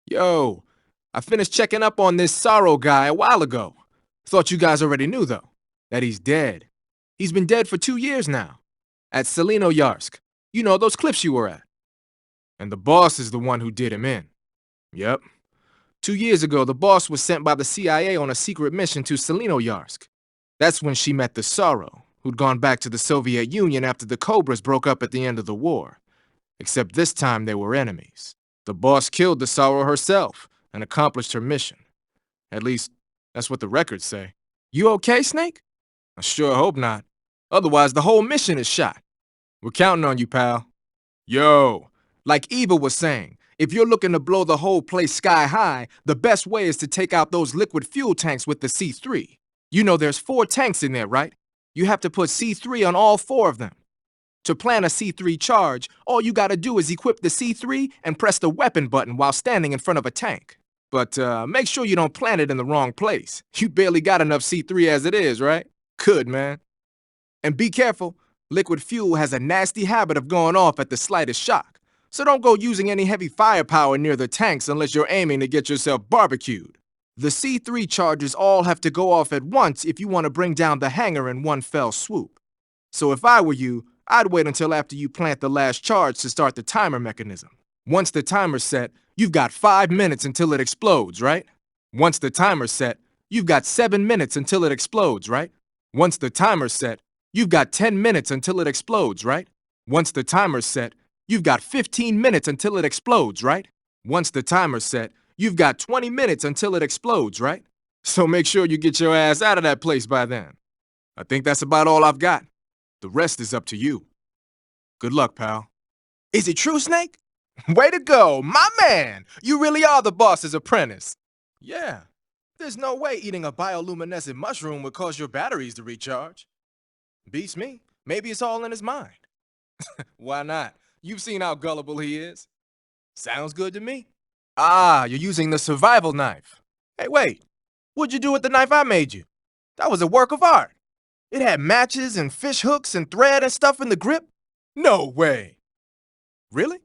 Yo, I finished checking up on this Sorrow guy a while ago. Thought you guys already knew, though, that he's dead. He's been dead for 2 years now. At Yarsk. You know, those cliffs you were at. And the boss is the one who did him in. Yep. 2 years ago, the boss was sent by the CIA on a secret mission to Yarsk. That's when she met the Sorrow, who'd gone back to the Soviet Union after the Cobras broke up at the end of the war. Except this time they were enemies. The boss killed the Sorrow herself and accomplished her mission. At least, that's what the records say. You okay, Snake? I sure hope not. Otherwise, the whole mission is shot. We're counting on you, pal. Yo, like Eva was saying, if you're looking to blow the whole place sky high, the best way is to take out those liquid fuel tanks with the C3. You know there's 4 tanks in there, right? You have to put C3 on all 4 of them. To plan a C3 charge, all you gotta do is equip the C3 and press the weapon button while standing in front of a tank. But make sure you don't plant it in the wrong place. You barely got enough C3 as it is, right? Good, man. And be careful, liquid fuel has a nasty habit of going off at the slightest shock. So don't go using any heavy firepower near the tanks unless you're aiming to get yourself barbecued. The C3 charges all have to go off at once if you want to bring down the hangar in one fell swoop. So if I were you, I'd wait until after you plant the last charge to start the timer mechanism. Once the timer's set, you've got 5 minutes until it explodes, right? Once the timer's set, you've got 7 minutes until it explodes, right? Once the timer's set, you've got 10 minutes until it explodes, right? Once the timer's set, you've got 15 minutes until it explodes, right? Once the timer's set, you've got 20 minutes until it explodes, right? So make sure you get your ass out of that place by then. I think that's about all I've got. The rest is up to you. Good luck, pal. Is it true, Snake? Way to go, my man! You really are the boss's apprentice. Yeah. There's no way eating a bioluminescent mushroom would cause your batteries to recharge. Beats me. Maybe it's all in his mind. Why not? You've seen how gullible he is. Sounds good to me. Ah, you're using the survival knife. Hey, wait. What'd you do with the knife I made you? That was a work of art. It had matches and fish hooks and thread and stuff in the grip. No way. Really?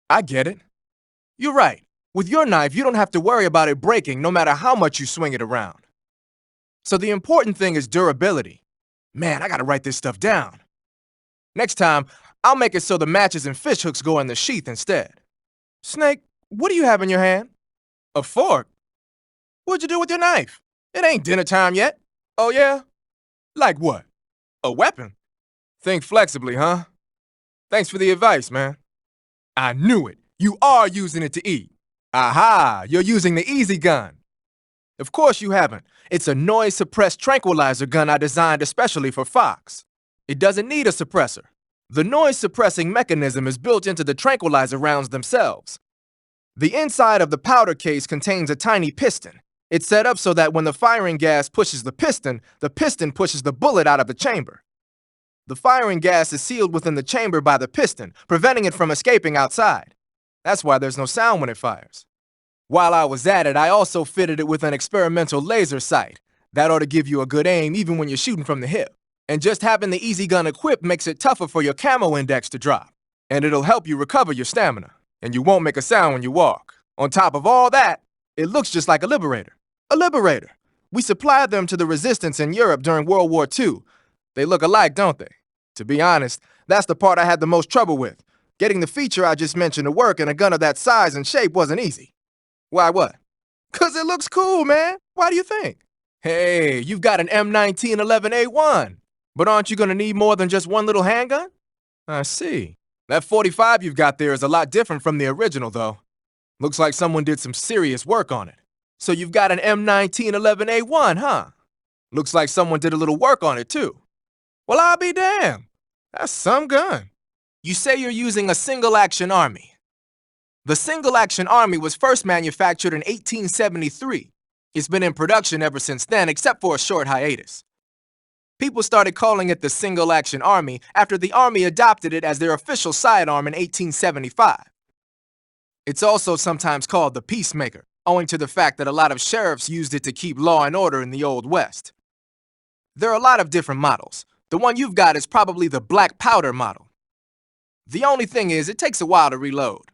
I get it. You're right. With your knife, you don't have to worry about it breaking no matter how much you swing it around. So the important thing is durability. Man, I gotta write this stuff down. Next time, I'll make it so the matches and fish hooks go in the sheath instead. Snake, what do you have in your hand? A fork? What'd you do with your knife? It ain't dinner time yet. Oh yeah? Like what? A weapon? Think flexibly, huh? Thanks for the advice, man. I knew it. You are using it to eat. Aha, you're using the easy gun. Of course you haven't. It's a noise-suppressed tranquilizer gun I designed especially for Fox. It doesn't need a suppressor. The noise-suppressing mechanism is built into the tranquilizer rounds themselves. The inside of the powder case contains a tiny piston. It's set up so that when the firing gas pushes the piston pushes the bullet out of the chamber. The firing gas is sealed within the chamber by the piston, preventing it from escaping outside. That's why there's no sound when it fires. While I was at it, I also fitted it with an experimental laser sight. That ought to give you a good aim even when you're shooting from the hip. And just having the easy gun equipped makes it tougher for your camo index to drop. And it'll help you recover your stamina. And you won't make a sound when you walk. On top of all that, it looks just like a Liberator. A Liberator. We supplied them to the resistance in Europe during World War II. They look alike, don't they? To be honest, that's the part I had the most trouble with. Getting the feature I just mentioned to work in a gun of that size and shape wasn't easy. Why what? 'Cause it looks cool, man. Why do you think? Hey, you've got an M1911A1. But aren't you gonna need more than just one little handgun? I see. That 45 you've got there is a lot different from the original, though. Looks like someone did some serious work on it. So you've got an M1911A1, huh? Looks like someone did a little work on it, too. Well, I'll be damned. That's some gun. You say you're using a single-action army. The single-action army was first manufactured in 1873. It's been in production ever since then, except for a short hiatus. People started calling it the single-action army after the army adopted it as their official sidearm in 1875. It's also sometimes called the peacemaker, owing to the fact that a lot of sheriffs used it to keep law and order in the Old West. There are a lot of different models. The one you've got is probably the black powder model. The only thing is, it takes a while to reload.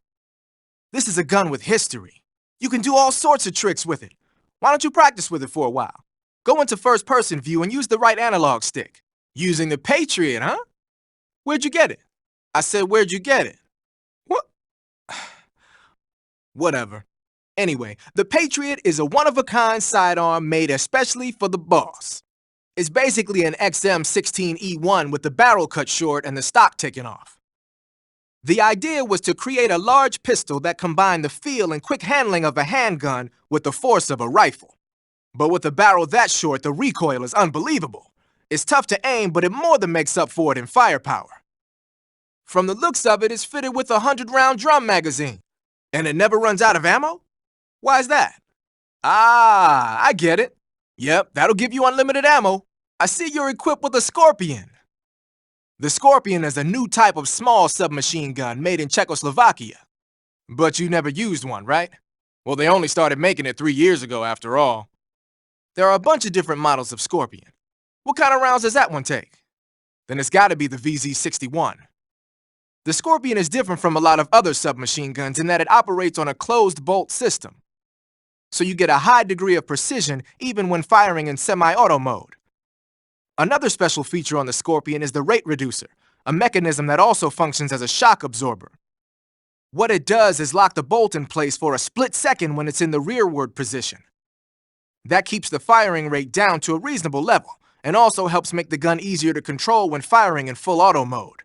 This is a gun with history. You can do all sorts of tricks with it. Why don't you practice with it for a while? Go into first-person view and use the right analog stick. Using the Patriot, huh? Where'd you get it? I said, where'd you get it? What? Whatever. Anyway, the Patriot is a one-of-a-kind sidearm made especially for the boss. It's basically an XM16E1 with the barrel cut short and the stock taken off. The idea was to create a large pistol that combined the feel and quick handling of a handgun with the force of a rifle. But with a barrel that short, the recoil is unbelievable. It's tough to aim, but it more than makes up for it in firepower. From the looks of it, it's fitted with a 100-round drum magazine. And it never runs out of ammo? Why is that? Ah, I get it. Yep, that'll give you unlimited ammo. I see you're equipped with a Scorpion. The Scorpion is a new type of small submachine gun made in Czechoslovakia. But you never used one, right? Well, they only started making it 3 years ago, after all. There are a bunch of different models of Scorpion. What kind of rounds does that one take? Then it's gotta be the VZ61. The Scorpion is different from a lot of other submachine guns in that it operates on a closed bolt system. So you get a high degree of precision even when firing in semi-auto mode. Another special feature on the Scorpion is the rate reducer, a mechanism that also functions as a shock absorber. What it does is lock the bolt in place for a split second when it's in the rearward position. That keeps the firing rate down to a reasonable level and also helps make the gun easier to control when firing in full auto mode.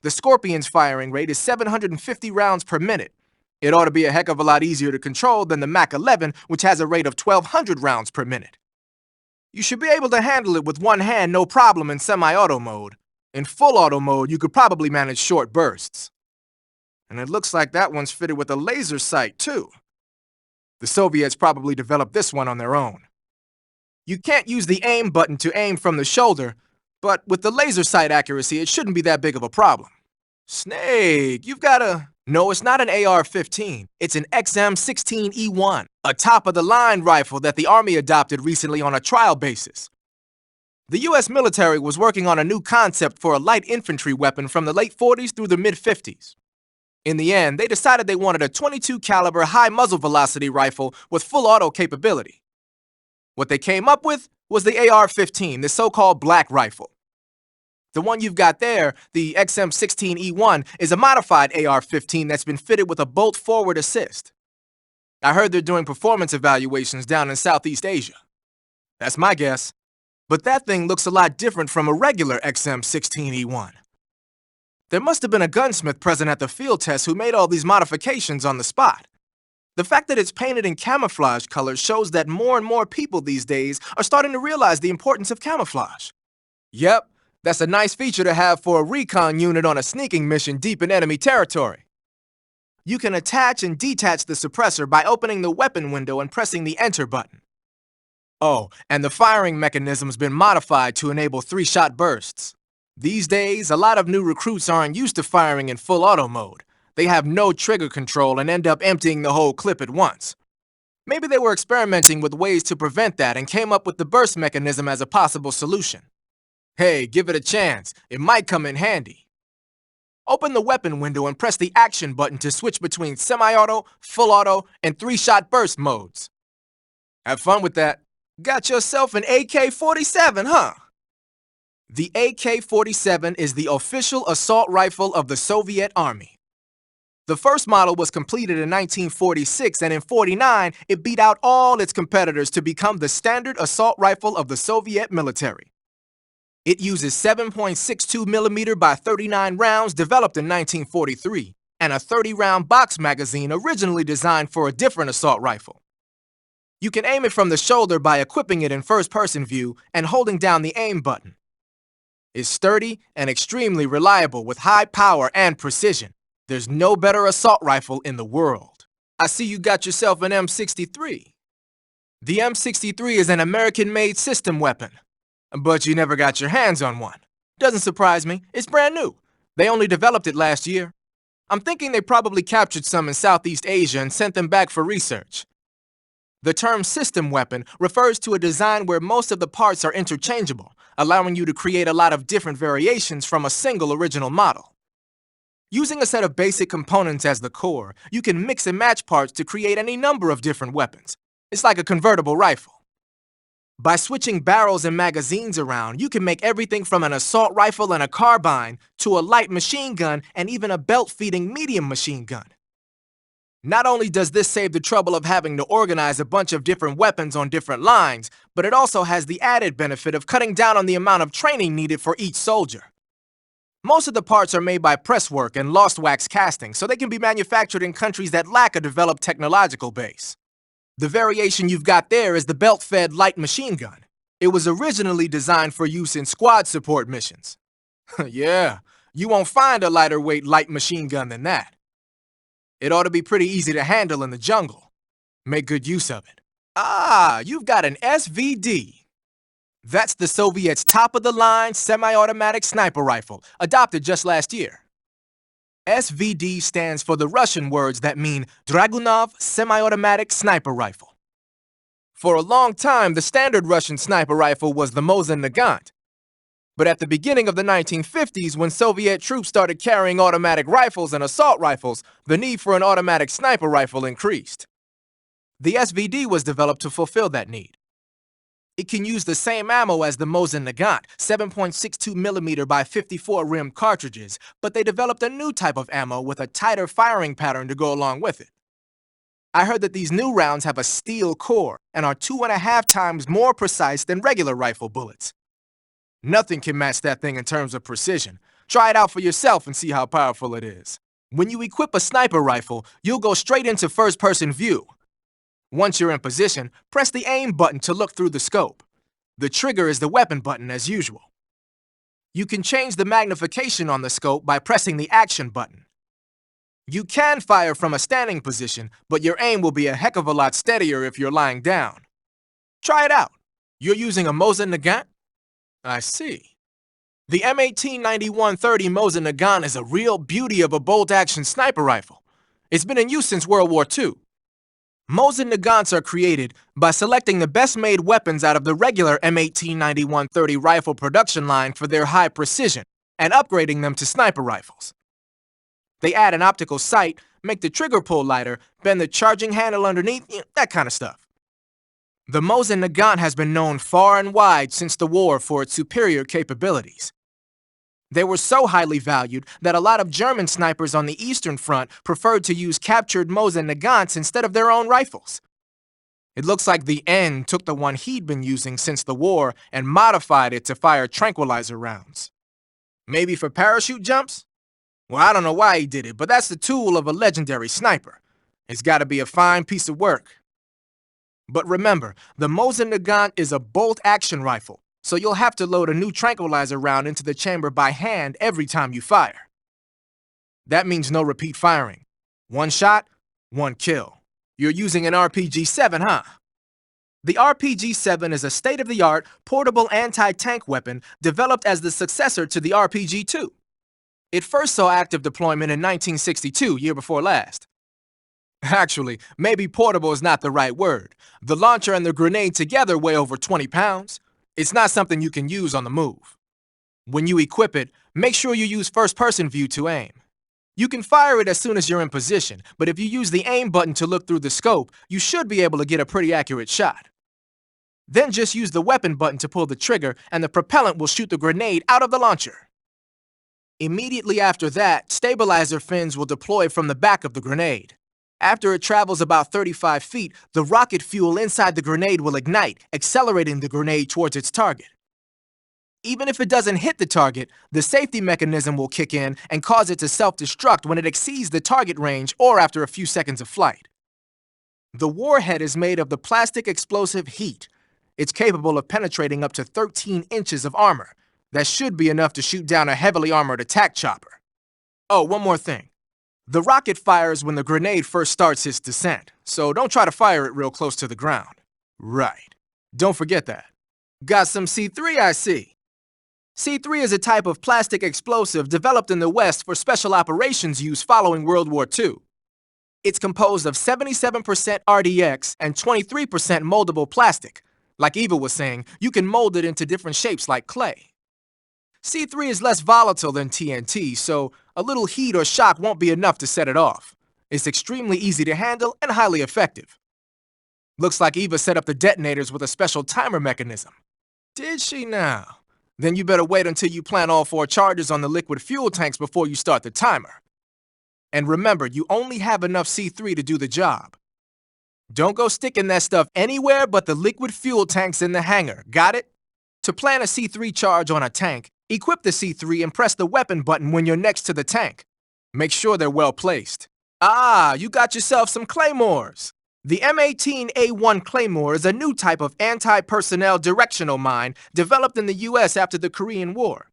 The Scorpion's firing rate is 750 rounds per minute. It ought to be a heck of a lot easier to control than the Mach 11, which has a rate of 1,200 rounds per minute. You should be able to handle it with one hand no problem in semi-auto mode. In full auto mode, you could probably manage short bursts. And it looks like that one's fitted with a laser sight, too. The Soviets probably developed this one on their own. You can't use the aim button to aim from the shoulder, but with the laser sight accuracy, it shouldn't be that big of a problem. Snake, you've got a... No, it's not an AR-15. It's an XM16E1, a top-of-the-line rifle that the Army adopted recently on a trial basis. The U.S. military was working on a new concept for a light infantry weapon from the late 40s through the mid-50s. In the end, they decided they wanted a .22 caliber high muzzle velocity rifle with full auto capability. What they came up with was the AR-15, the so-called black rifle. The one you've got there, the XM16E1, is a modified AR-15 that's been fitted with a bolt forward assist. I heard they're doing performance evaluations down in Southeast Asia. That's my guess. But that thing looks a lot different from a regular XM16E1. There must have been a gunsmith present at the field test who made all these modifications on the spot. The fact that it's painted in camouflage colors shows that more and more people these days are starting to realize the importance of camouflage. Yep. That's a nice feature to have for a recon unit on a sneaking mission deep in enemy territory. You can attach and detach the suppressor by opening the weapon window and pressing the enter button. Oh, and the firing mechanism's been modified to enable 3-shot bursts. These days, a lot of new recruits aren't used to firing in full auto mode. They have no trigger control and end up emptying the whole clip at once. Maybe they were experimenting with ways to prevent that and came up with the burst mechanism as a possible solution. Hey, give it a chance. It might come in handy. Open the weapon window and press the action button to switch between semi-auto, full auto, and 3-shot burst modes. Have fun with that. Got yourself an AK-47, huh? The AK-47 is the official assault rifle of the Soviet Army. The first model was completed in 1946, and in 1949, it beat out all its competitors to become the standard assault rifle of the Soviet military. It uses 7.62mm by 39 rounds developed in 1943 and a 30-round box magazine originally designed for a different assault rifle. You can aim it from the shoulder by equipping it in first-person view and holding down the aim button. It's sturdy and extremely reliable with high power and precision. There's no better assault rifle in the world. I see you got yourself an M63. The M63 is an American-made system weapon. But you never got your hands on one. Doesn't surprise me. It's brand new. They only developed it last year. I'm thinking they probably captured some in Southeast Asia and sent them back for research. The term system weapon refers to a design where most of the parts are interchangeable, allowing you to create a lot of different variations from a single original model. Using a set of basic components as the core, you can mix and match parts to create any number of different weapons. It's like a convertible rifle. By switching barrels and magazines around, you can make everything from an assault rifle and a carbine to a light machine gun and even a belt-feeding medium machine gun. Not only does this save the trouble of having to organize a bunch of different weapons on different lines, but it also has the added benefit of cutting down on the amount of training needed for each soldier. Most of the parts are made by presswork and lost wax casting, so they can be manufactured in countries that lack a developed technological base. The variation you've got there is the belt-fed light machine gun. It was originally designed for use in squad support missions. Yeah, you won't find a lighter weight light machine gun than that. It ought to be pretty easy to handle in the jungle. Make good use of it. Ah, you've got an SVD. That's the Soviets' top-of-the-line semi-automatic sniper rifle, adopted just last year. SVD stands for the Russian words that mean Dragunov Semi-Automatic Sniper Rifle. For a long time, the standard Russian sniper rifle was the Mosin Nagant. But at the beginning of the 1950s, when Soviet troops started carrying automatic rifles and assault rifles, the need for an automatic sniper rifle increased. The SVD was developed to fulfill that need. It can use the same ammo as the Mosin Nagant, 7.62mm by 54 rim cartridges, but they developed a new type of ammo with a tighter firing pattern to go along with it. I heard that these new rounds have a steel core and are 2.5 times more precise than regular rifle bullets. Nothing can match that thing in terms of precision. Try it out for yourself and see how powerful it is. When you equip a sniper rifle, you'll go straight into first-person view. Once you're in position, press the aim button to look through the scope. The trigger is the weapon button as usual. You can change the magnification on the scope by pressing the action button. You can fire from a standing position, but your aim will be a heck of a lot steadier if you're lying down. Try it out. You're using a Mosin Nagant? I see. The M1891-30 Mosin Nagant is a real beauty of a bolt-action sniper rifle. It's been in use since World War II. Mosin Nagants are created by selecting the best-made weapons out of the regular M1891-30 rifle production line for their high precision and upgrading them to sniper rifles. They add an optical sight, make the trigger pull lighter, bend the charging handle underneath, that kind of stuff. The Mosin Nagant has been known far and wide since the war for its superior capabilities. They were so highly valued that a lot of German snipers on the Eastern Front preferred to use captured Mosin Nagants instead of their own rifles. It looks like the N took the one he'd been using since the war and modified it to fire tranquilizer rounds. Maybe for parachute jumps? Well, I don't know why he did it, but that's the tool of a legendary sniper. It's got to be a fine piece of work. But remember, the Mosin Nagant is a bolt-action rifle, so you'll have to load a new tranquilizer round into the chamber by hand every time you fire. That means no repeat firing. One shot, one kill. You're using an RPG-7, huh? The RPG-7 is a state-of-the-art, portable anti-tank weapon developed as the successor to the RPG-2. It first saw active deployment in 1962, year before last. Actually, maybe portable is not the right word. The launcher and the grenade together weigh over 20 pounds. It's not something you can use on the move. When you equip it, make sure you use first-person view to aim. You can fire it as soon as you're in position, but if you use the aim button to look through the scope, you should be able to get a pretty accurate shot. Then just use the weapon button to pull the trigger, and the propellant will shoot the grenade out of the launcher. Immediately after that, stabilizer fins will deploy from the back of the grenade. After it travels about 35 feet, the rocket fuel inside the grenade will ignite, accelerating the grenade towards its target. Even if it doesn't hit the target, the safety mechanism will kick in and cause it to self-destruct when it exceeds the target range or after a few seconds of flight. The warhead is made of the plastic explosive heat. It's capable of penetrating up to 13 inches of armor. That should be enough to shoot down a heavily armored attack chopper. Oh, one more thing. The rocket fires when the grenade first starts its descent, so don't try to fire it real close to the ground. Right. Don't forget that. Got some C3, I see. C3 is a type of plastic explosive developed in the West for special operations use following World War II. It's composed of 77% RDX and 23% moldable plastic. Like Eva was saying, you can mold it into different shapes like clay. C3 is less volatile than TNT, so A little heat or shock won't be enough to set it off. It's extremely easy to handle and highly effective. Looks like Eva set up the detonators with a special timer mechanism. Did she now? Then you better wait until you plant all 4 charges on the liquid fuel tanks before you start the timer. And remember, you only have enough C3 to do the job. Don't go sticking that stuff anywhere but the liquid fuel tanks in the hangar, got it? To plant a C3 charge on a tank, equip the C3 and press the weapon button when you're next to the tank. Make sure they're well placed. Ah, you got yourself some claymores. The M18A1 Claymore is a new type of anti-personnel directional mine developed in the US after the Korean War.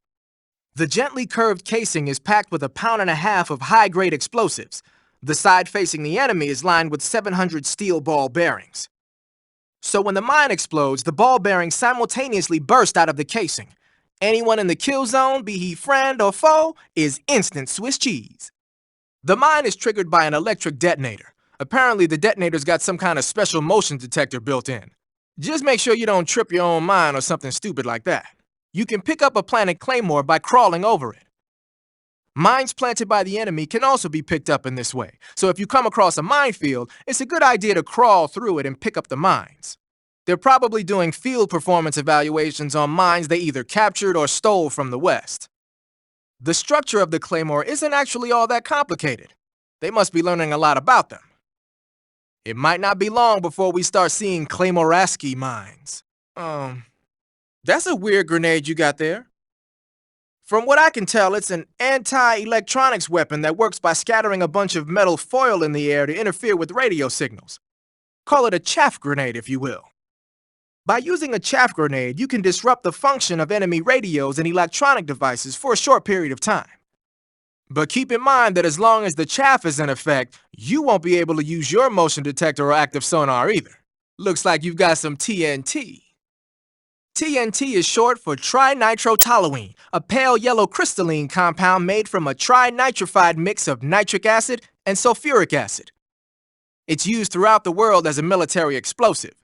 The gently curved casing is packed with 1.5 pounds of high-grade explosives. The side facing the enemy is lined with 700 steel ball bearings. So when the mine explodes, the ball bearings simultaneously burst out of the casing. Anyone in the kill zone, be he friend or foe, is instant Swiss cheese. The mine is triggered by an electric detonator. Apparently, the detonator's got some kind of special motion detector built in. Just make sure you don't trip your own mine or something stupid like that. You can pick up a planted claymore by crawling over it. Mines planted by the enemy can also be picked up in this way, so if you come across a minefield, it's a good idea to crawl through it and pick up the mines. They're probably doing field performance evaluations on mines they either captured or stole from the West. The structure of the claymore isn't actually all that complicated. They must be learning a lot about them. It might not be long before we start seeing Claymoraski mines. That's a weird grenade you got there. From what I can tell, it's an anti-electronics weapon that works by scattering a bunch of metal foil in the air to interfere with radio signals. Call it a chaff grenade, if you will. By using a chaff grenade, you can disrupt the function of enemy radios and electronic devices for a short period of time. But keep in mind that as long as the chaff is in effect, you won't be able to use your motion detector or active sonar either. Looks like you've got some TNT. TNT is short for trinitrotoluene, a pale yellow crystalline compound made from a trinitrified mix of nitric acid and sulfuric acid. It's used throughout the world as a military explosive.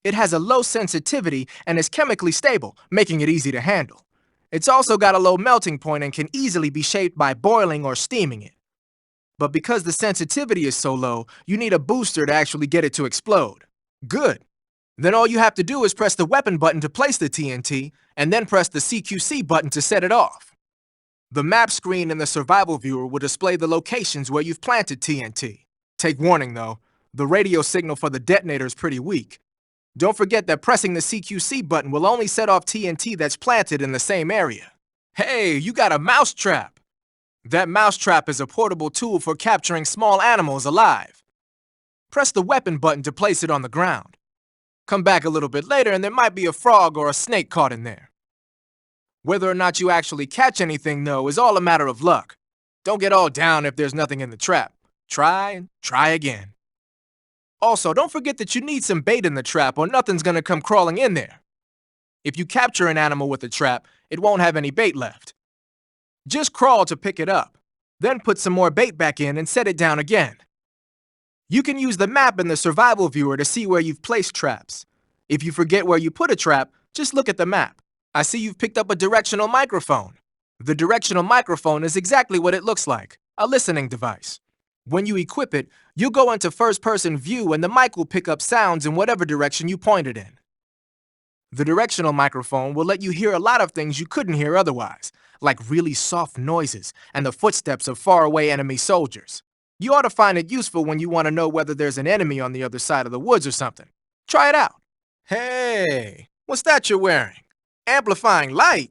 It has a low sensitivity and is chemically stable, making it easy to handle. It's also got a low melting point and can easily be shaped by boiling or steaming it. But because the sensitivity is so low, you need a booster to actually get it to explode. Good. Then all you have to do is press the weapon button to place the TNT, and then press the CQC button to set it off. The map screen in the survival viewer will display the locations where you've planted TNT. Take warning though, the radio signal for the detonator is pretty weak. Don't forget that pressing the CQC button will only set off TNT that's planted in the same area. Hey, you got a mousetrap! That mousetrap is a portable tool for capturing small animals alive. Press the weapon button to place it on the ground. Come back a little bit later and there might be a frog or a snake caught in there. Whether or not you actually catch anything, though, is all a matter of luck. Don't get all down if there's nothing in the trap. Try and try again. Also, don't forget that you need some bait in the trap or nothing's gonna come crawling in there. If you capture an animal with a trap, it won't have any bait left. Just crawl to pick it up, then put some more bait back in and set it down again. You can use the map in the survival viewer to see where you've placed traps. If you forget where you put a trap, just look at the map. I see you've picked up a directional microphone. The directional microphone is exactly what it looks like, a listening device. When you equip it, you'll go into first-person view and the mic will pick up sounds in whatever direction you point it in. The directional microphone will let you hear a lot of things you couldn't hear otherwise, like really soft noises and the footsteps of faraway enemy soldiers. You ought to find it useful when you want to know whether there's an enemy on the other side of the woods or something. Try it out. Hey, what's that you're wearing? Amplifying light?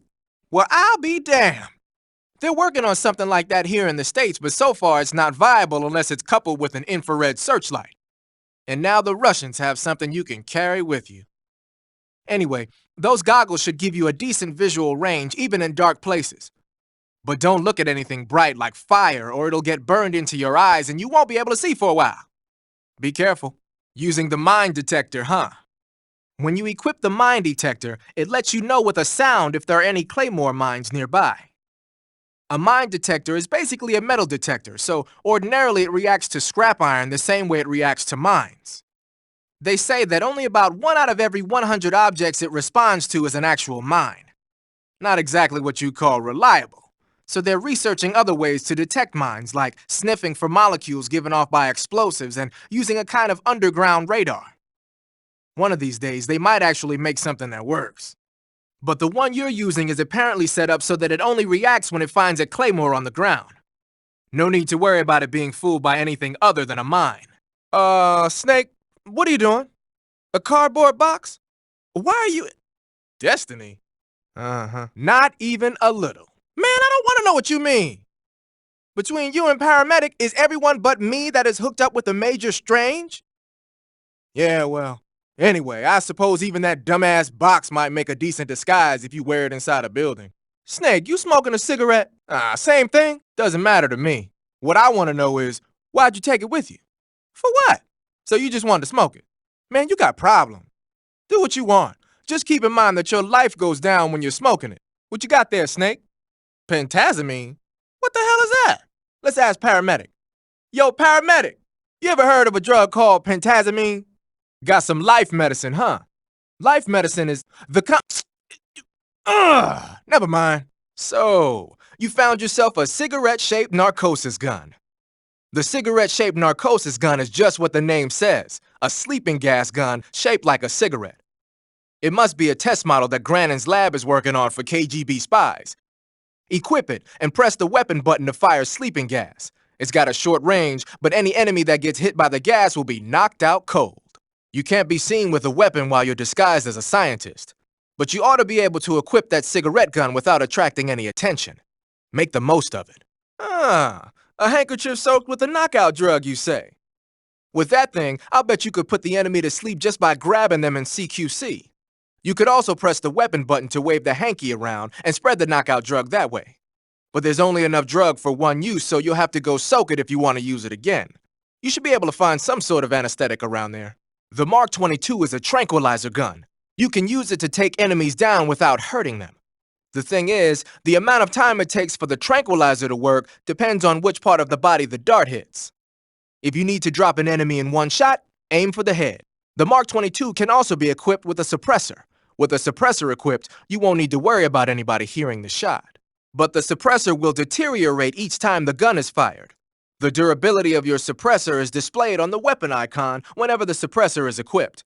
Well, I'll be damned. They're working on something like that here in the States, but so far it's not viable unless it's coupled with an infrared searchlight. And now the Russians have something you can carry with you. Anyway, those goggles should give you a decent visual range even in dark places. But don't look at anything bright like fire or it'll get burned into your eyes and you won't be able to see for a while. Be careful. Using the mine detector, huh? When you equip the mine detector, it lets you know with a sound if there are any claymore mines nearby. A mine detector is basically a metal detector, so ordinarily it reacts to scrap iron the same way it reacts to mines. They say that only about 1 out of every 100 objects it responds to is an actual mine. Not exactly what you call reliable, So they're researching other ways to detect mines, like sniffing for molecules given off by explosives and using a kind of underground radar. One of these days, they might actually make something that works. But the one you're using is apparently set up so that it only reacts when it finds a claymore on the ground. No need to worry about it being fooled by anything other than a mine. Snake, what are you doing? A cardboard box? Why are you... Destiny? Not even a little. Man, I don't want to know what you mean. Between you and Paramedic, is everyone but me that is hooked up with a Major Strange? Yeah, well, anyway, I suppose even that dumbass box might make a decent disguise if you wear it inside a building. Snake, you smoking a cigarette? Same thing. Doesn't matter to me. What I want to know is, why'd you take it with you? For what? So you just wanted to smoke it? Man, you got problems. Do what you want. Just keep in mind that your life goes down when you're smoking it. What you got there, Snake? Pentazamine? What the hell is that? Let's ask Paramedic. Yo, Paramedic, you ever heard of a drug called pentazamine? Got some life medicine, huh? Life medicine is the never mind. So, you found yourself a cigarette-shaped narcosis gun. The cigarette-shaped narcosis gun is just what the name says, a sleeping gas gun shaped like a cigarette. It must be a test model that Grannon's lab is working on for KGB spies. Equip it and press the weapon button to fire sleeping gas. It's got a short range, but any enemy that gets hit by the gas will be knocked out cold. You can't be seen with a weapon while you're disguised as a scientist. But you ought to be able to equip that cigarette gun without attracting any attention. Make the most of it. A handkerchief soaked with a knockout drug, you say? With that thing, I'll bet you could put the enemy to sleep just by grabbing them in CQC. You could also press the weapon button to wave the hanky around and spread the knockout drug that way. But there's only enough drug for one use, so you'll have to go soak it if you want to use it again. You should be able to find some sort of anesthetic around there. The Mark 22 is a tranquilizer gun. You can use it to take enemies down without hurting them. The thing is, the amount of time it takes for the tranquilizer to work depends on which part of the body the dart hits. If you need to drop an enemy in one shot, aim for the head. The Mark 22 can also be equipped with a suppressor. With a suppressor equipped, you won't need to worry about anybody hearing the shot. But the suppressor will deteriorate each time the gun is fired. The durability of your suppressor is displayed on the weapon icon whenever the suppressor is equipped.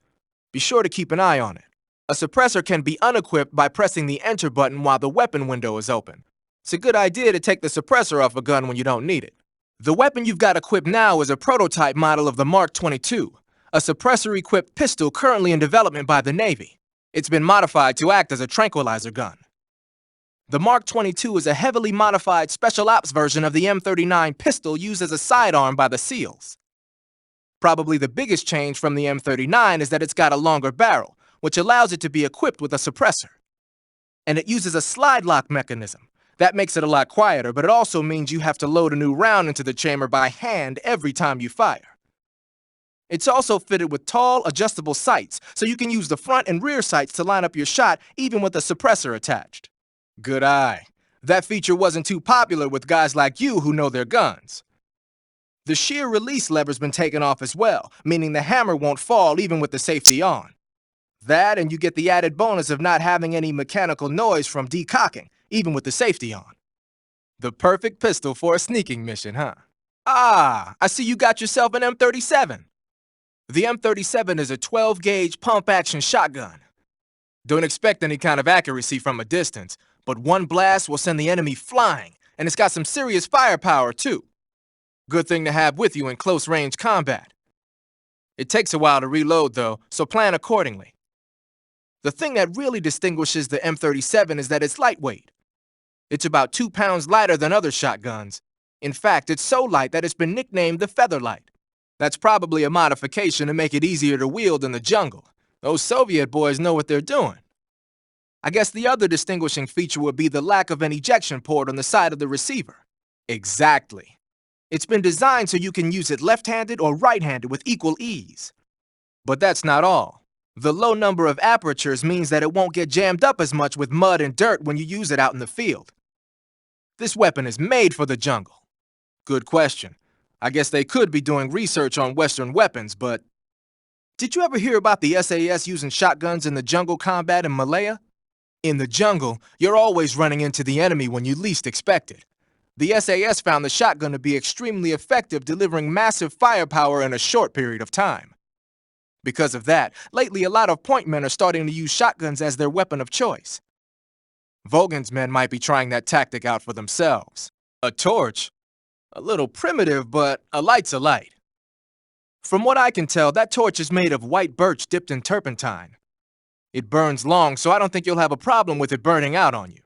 Be sure to keep an eye on it. A suppressor can be unequipped by pressing the enter button while the weapon window is open. It's a good idea to take the suppressor off a gun when you don't need it. The weapon you've got equipped now is a prototype model of the Mark 22, a suppressor-equipped pistol currently in development by the Navy. It's been modified to act as a tranquilizer gun. The Mark 22 is a heavily modified special ops version of the M39 pistol used as a sidearm by the SEALs. Probably the biggest change from the M39 is that it's got a longer barrel, which allows it to be equipped with a suppressor. And it uses a slide lock mechanism. That makes it a lot quieter, but it also means you have to load a new round into the chamber by hand every time you fire. It's also fitted with tall, adjustable sights, so you can use the front and rear sights to line up your shot even with a suppressor attached. Good eye. That feature wasn't too popular with guys like you who know their guns. The shear release lever's been taken off as well, meaning the hammer won't fall even with the safety on. That, and you get the added bonus of not having any mechanical noise from decocking, even with the safety on. The perfect pistol for a sneaking mission, huh? I see you got yourself an M37. The M37 is a 12-gauge pump-action shotgun. Don't expect any kind of accuracy from a distance, but one blast will send the enemy flying, and it's got some serious firepower, too. Good thing to have with you in close-range combat. It takes a while to reload, though, so plan accordingly. The thing that really distinguishes the M37 is that it's lightweight. It's about 2 pounds lighter than other shotguns. In fact, it's so light that it's been nicknamed the Featherlight. That's probably a modification to make it easier to wield in the jungle. Those Soviet boys know what they're doing. I guess the other distinguishing feature would be the lack of an ejection port on the side of the receiver. Exactly. It's been designed so you can use it left-handed or right-handed with equal ease. But that's not all. The low number of apertures means that it won't get jammed up as much with mud and dirt when you use it out in the field. This weapon is made for the jungle. Good question. I guess they could be doing research on Western weapons, but... Did you ever hear about the SAS using shotguns in the jungle combat in Malaya? In the jungle, you're always running into the enemy when you least expect it. The SAS found the shotgun to be extremely effective, delivering massive firepower in a short period of time. Because of that, lately a lot of point men are starting to use shotguns as their weapon of choice. Vogan's men might be trying that tactic out for themselves. A torch? A little primitive, but a light's a light. From what I can tell, that torch is made of white birch dipped in turpentine. It burns long, so I don't think you'll have a problem with it burning out on you.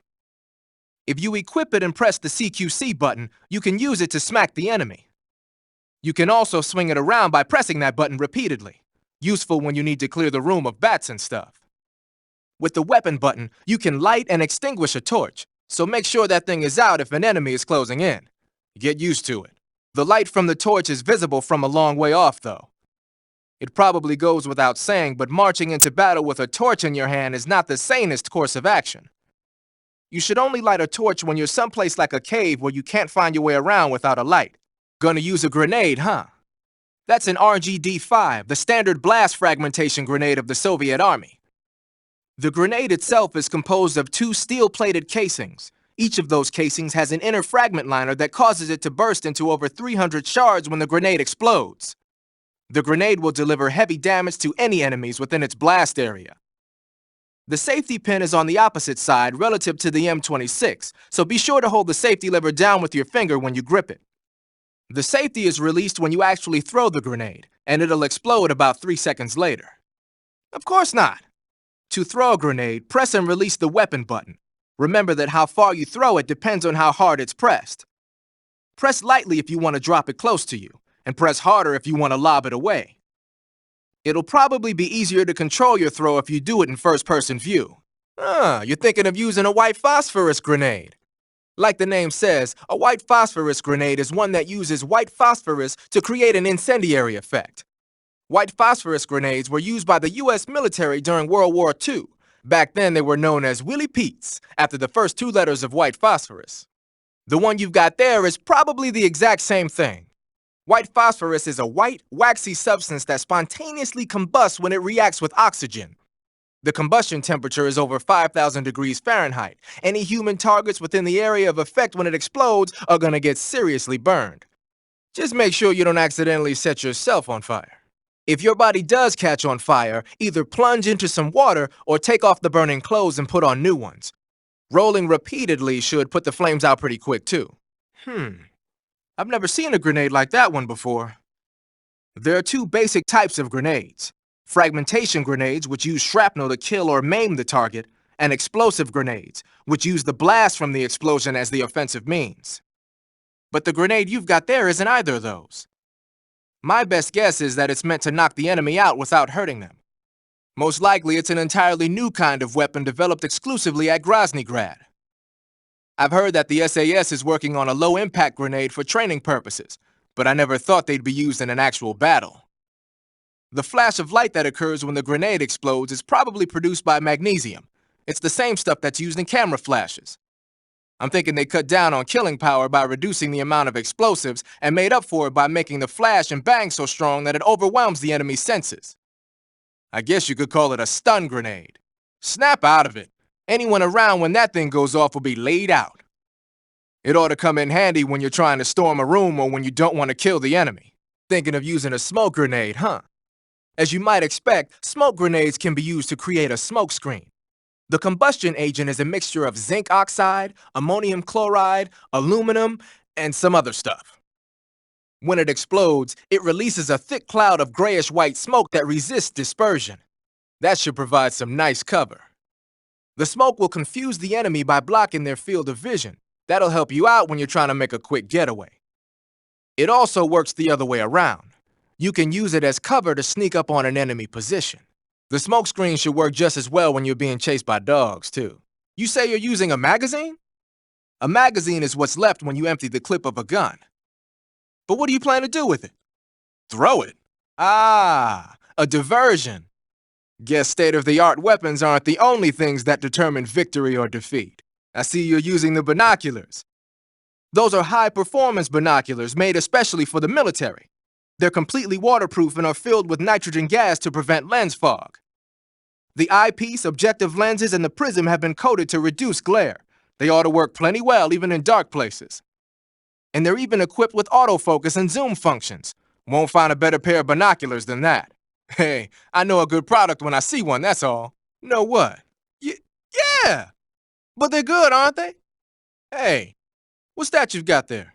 If you equip it and press the CQC button, you can use it to smack the enemy. You can also swing it around by pressing that button repeatedly, useful when you need to clear the room of bats and stuff. With the weapon button, you can light and extinguish a torch, so make sure that thing is out if an enemy is closing in. Get used to it. The light from the torch is visible from a long way off, though. It probably goes without saying, but marching into battle with a torch in your hand is not the sanest course of action. You should only light a torch when you're someplace like a cave where you can't find your way around without a light. Gonna use a grenade, huh? That's an RGD-5, the standard blast fragmentation grenade of the Soviet Army. The grenade itself is composed of two steel-plated casings. Each of those casings has an inner fragment liner that causes it to burst into over 300 shards when the grenade explodes. The grenade will deliver heavy damage to any enemies within its blast area. The safety pin is on the opposite side relative to the M26, so be sure to hold the safety lever down with your finger when you grip it. The safety is released when you actually throw the grenade, and it'll explode about 3 seconds later. Of course not. To throw a grenade, press and release the weapon button. Remember that how far you throw it depends on how hard it's pressed. Press lightly if you want to drop it close to you, and press harder if you want to lob it away. It'll probably be easier to control your throw if you do it in first-person view. You're thinking of using a white phosphorus grenade. Like the name says, a white phosphorus grenade is one that uses white phosphorus to create an incendiary effect. White phosphorus grenades were used by the U.S. military during World War II. Back then, they were known as Willie Pete's, after the first 2 letters of white phosphorus. The one you've got there is probably the exact same thing. White phosphorus is a white, waxy substance that spontaneously combusts when it reacts with oxygen. The combustion temperature is over 5,000 degrees Fahrenheit. Any human targets within the area of effect when it explodes are gonna get seriously burned. Just make sure you don't accidentally set yourself on fire. If your body does catch on fire, either plunge into some water or take off the burning clothes and put on new ones. Rolling repeatedly should put the flames out pretty quick, too. I've never seen a grenade like that one before. There are 2 basic types of grenades. Fragmentation grenades, which use shrapnel to kill or maim the target, and explosive grenades, which use the blast from the explosion as the offensive means. But the grenade you've got there isn't either of those. My best guess is that it's meant to knock the enemy out without hurting them. Most likely, it's an entirely new kind of weapon developed exclusively at Groznygrad. I've heard that the SAS is working on a low-impact grenade for training purposes, but I never thought they'd be used in an actual battle. The flash of light that occurs when the grenade explodes is probably produced by magnesium. It's the same stuff that's used in camera flashes. I'm thinking they cut down on killing power by reducing the amount of explosives and made up for it by making the flash and bang so strong that it overwhelms the enemy's senses. I guess you could call it a stun grenade. Snap out of it. Anyone around when that thing goes off will be laid out. It ought to come in handy when you're trying to storm a room or when you don't want to kill the enemy. Thinking of using a smoke grenade, huh? As you might expect, smoke grenades can be used to create a smoke screen. The combustion agent is a mixture of zinc oxide, ammonium chloride, aluminum, and some other stuff. When it explodes, it releases a thick cloud of grayish-white smoke that resists dispersion. That should provide some nice cover. The smoke will confuse the enemy by blocking their field of vision. That'll help you out when you're trying to make a quick getaway. It also works the other way around. You can use it as cover to sneak up on an enemy position. The smoke screen should work just as well when you're being chased by dogs, too. You say you're using a magazine? A magazine is what's left when you empty the clip of a gun. But what do you plan to do with it? Throw it. Ah, a diversion. Guess state-of-the-art weapons aren't the only things that determine victory or defeat. I see you're using the binoculars. Those are high-performance binoculars made especially for the military. They're completely waterproof and are filled with nitrogen gas to prevent lens fog. The eyepiece, objective lenses, and the prism have been coated to reduce glare. They ought to work plenty well even in dark places. And they're even equipped with autofocus and zoom functions. Won't find a better pair of binoculars than that. Hey, I know a good product when I see one, that's all. Know what? Yeah! But they're good, aren't they? Hey, what's that you've got there?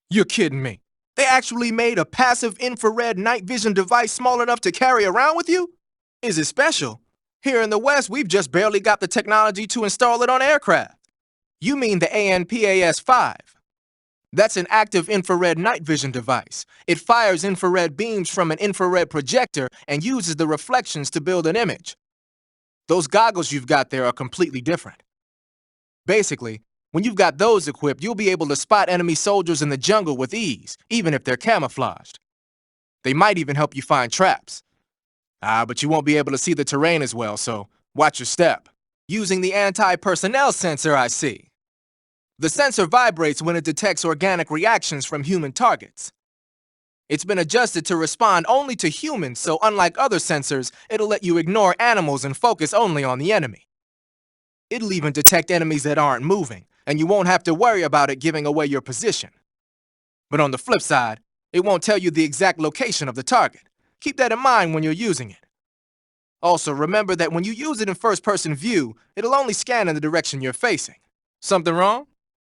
You're kidding me. They actually made a passive infrared night vision device small enough to carry around with you? Is it special? Here in the West, we've just barely got the technology to install it on aircraft. You mean the ANPAS-5. That's an active infrared night vision device. It fires infrared beams from an infrared projector and uses the reflections to build an image. Those goggles you've got there are completely different. Basically, when you've got those equipped, you'll be able to spot enemy soldiers in the jungle with ease, even if they're camouflaged. They might even help you find traps. But you won't be able to see the terrain as well, so watch your step. Using the anti-personnel sensor, I see. The sensor vibrates when it detects organic reactions from human targets. It's been adjusted to respond only to humans, so unlike other sensors, it'll let you ignore animals and focus only on the enemy. It'll even detect enemies that aren't moving, and you won't have to worry about it giving away your position. But on the flip side, it won't tell you the exact location of the target. Keep that in mind when you're using it. Also, remember that when you use it in first-person view, it'll only scan in the direction you're facing. Something wrong?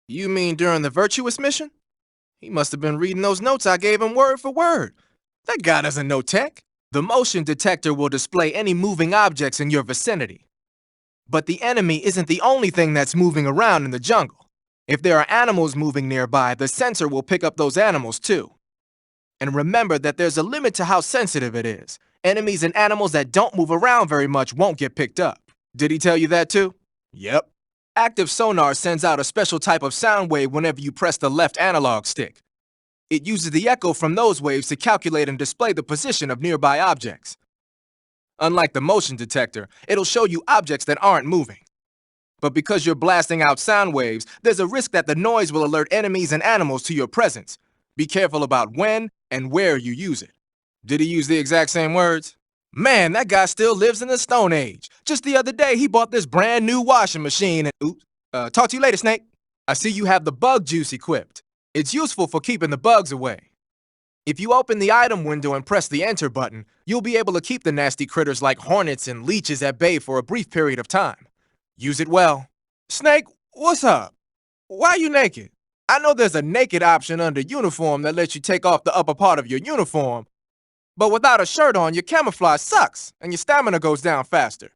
You mean during the Virtuous mission? He must have been reading those notes I gave him word for word. That guy doesn't know tech. The motion detector will display any moving objects in your vicinity. But the enemy isn't the only thing that's moving around in the jungle. If there are animals moving nearby, the sensor will pick up those animals too. And remember that there's a limit to how sensitive it is. Enemies and animals that don't move around very much won't get picked up. Did he tell you that too? Yep. Active sonar sends out a special type of sound wave whenever you press the left analog stick. It uses the echo from those waves to calculate and display the position of nearby objects. Unlike the motion detector, it'll show you objects that aren't moving. But because you're blasting out sound waves, there's a risk that the noise will alert enemies and animals to your presence. Be careful about when and where you use it. Did he use the exact same words? Man, that guy still lives in the Stone Age. Just the other day, he bought this brand new washing machine and talk to you later, Snake. I see you have the bug juice equipped. It's useful for keeping the bugs away. If you open the item window and press the enter button, you'll be able to keep the nasty critters like hornets and leeches at bay for a brief period of time. Use it well. Snake, what's up? Why are you naked? I know there's a naked option under uniform that lets you take off the upper part of your uniform, but without a shirt on, your camouflage sucks and your stamina goes down faster.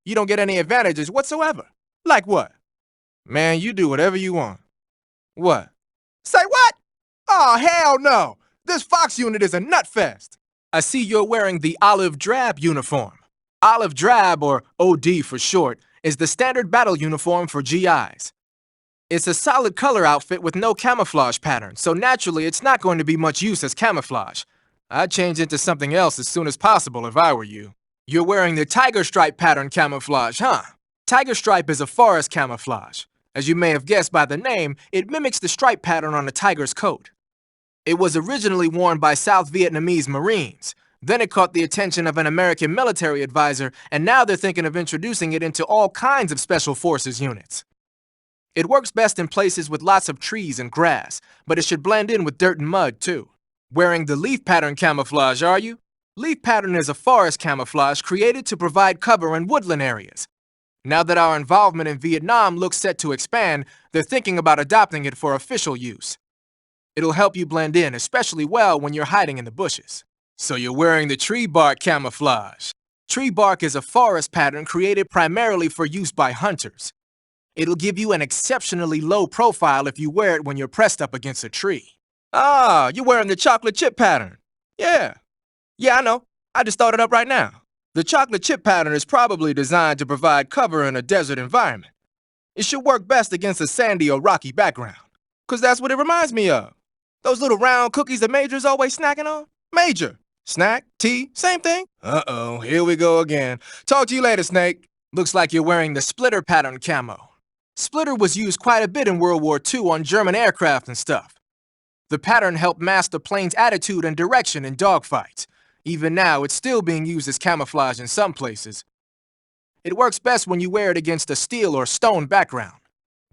You don't get any advantages whatsoever. Like what? Man, you do whatever you want. What? Say what? Oh, hell no! This Fox unit is a nutfest. I see you're wearing the olive drab uniform. Olive drab, or OD for short, is the standard battle uniform for GIs. It's a solid color outfit with no camouflage pattern, so naturally it's not going to be much use as camouflage. I'd change into something else as soon as possible if I were you. You're wearing the tiger stripe pattern camouflage, huh? Tiger stripe is a forest camouflage. As you may have guessed by the name, it mimics the stripe pattern on a tiger's coat. It was originally worn by South Vietnamese Marines. Then it caught the attention of an American military advisor, and now they're thinking of introducing it into all kinds of special forces units. It works best in places with lots of trees and grass, but it should blend in with dirt and mud too. Wearing the leaf pattern camouflage, are you? Leaf pattern is a forest camouflage created to provide cover in woodland areas. Now that our involvement in Vietnam looks set to expand, they're thinking about adopting it for official use. It'll help you blend in, especially well when you're hiding in the bushes. So you're wearing the tree bark camouflage. Tree bark is a forest pattern created primarily for use by hunters. It'll give you an exceptionally low profile if you wear it when you're pressed up against a tree. Ah, you're wearing the chocolate chip pattern. Yeah, I know. I just thought it up right now. The chocolate chip pattern is probably designed to provide cover in a desert environment. It should work best against a sandy or rocky background, 'cause that's what it reminds me of. Those little round cookies that Major's always snacking on? Major. Snack, tea, same thing. Uh-oh, here we go again. Talk to you later, Snake. Looks like you're wearing the splitter pattern camo. Splitter was used quite a bit in World War II on German aircraft and stuff. The pattern helped mask the plane's attitude and direction in dogfights. Even now, it's still being used as camouflage in some places. It works best when you wear it against a steel or stone background.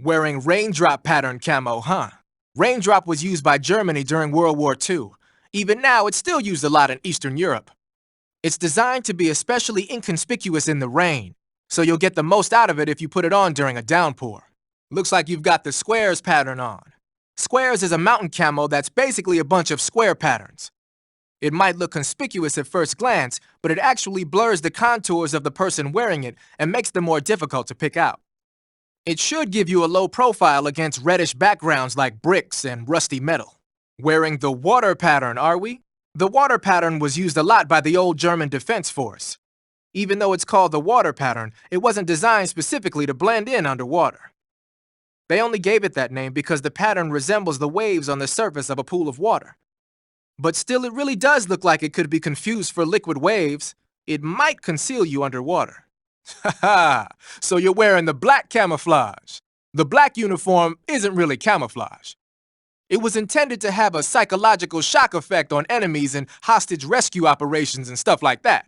Wearing raindrop pattern camo, huh? Raindrop was used by Germany during World War II. Even now, it's still used a lot in Eastern Europe. It's designed to be especially inconspicuous in the rain, so you'll get the most out of it if you put it on during a downpour. Looks like you've got the squares pattern on. Squares is a mountain camo that's basically a bunch of square patterns. It might look conspicuous at first glance, but it actually blurs the contours of the person wearing it and makes them more difficult to pick out. It should give you a low profile against reddish backgrounds like bricks and rusty metal. Wearing the water pattern, are we? The water pattern was used a lot by the old German Defense Force. Even though it's called the water pattern, it wasn't designed specifically to blend in underwater. They only gave it that name because the pattern resembles the waves on the surface of a pool of water. But still, it really does look like it could be confused for liquid waves. It might conceal you underwater. Haha, so you're wearing the black camouflage. The black uniform isn't really camouflage. It was intended to have a psychological shock effect on enemies in hostage rescue operations and stuff like that.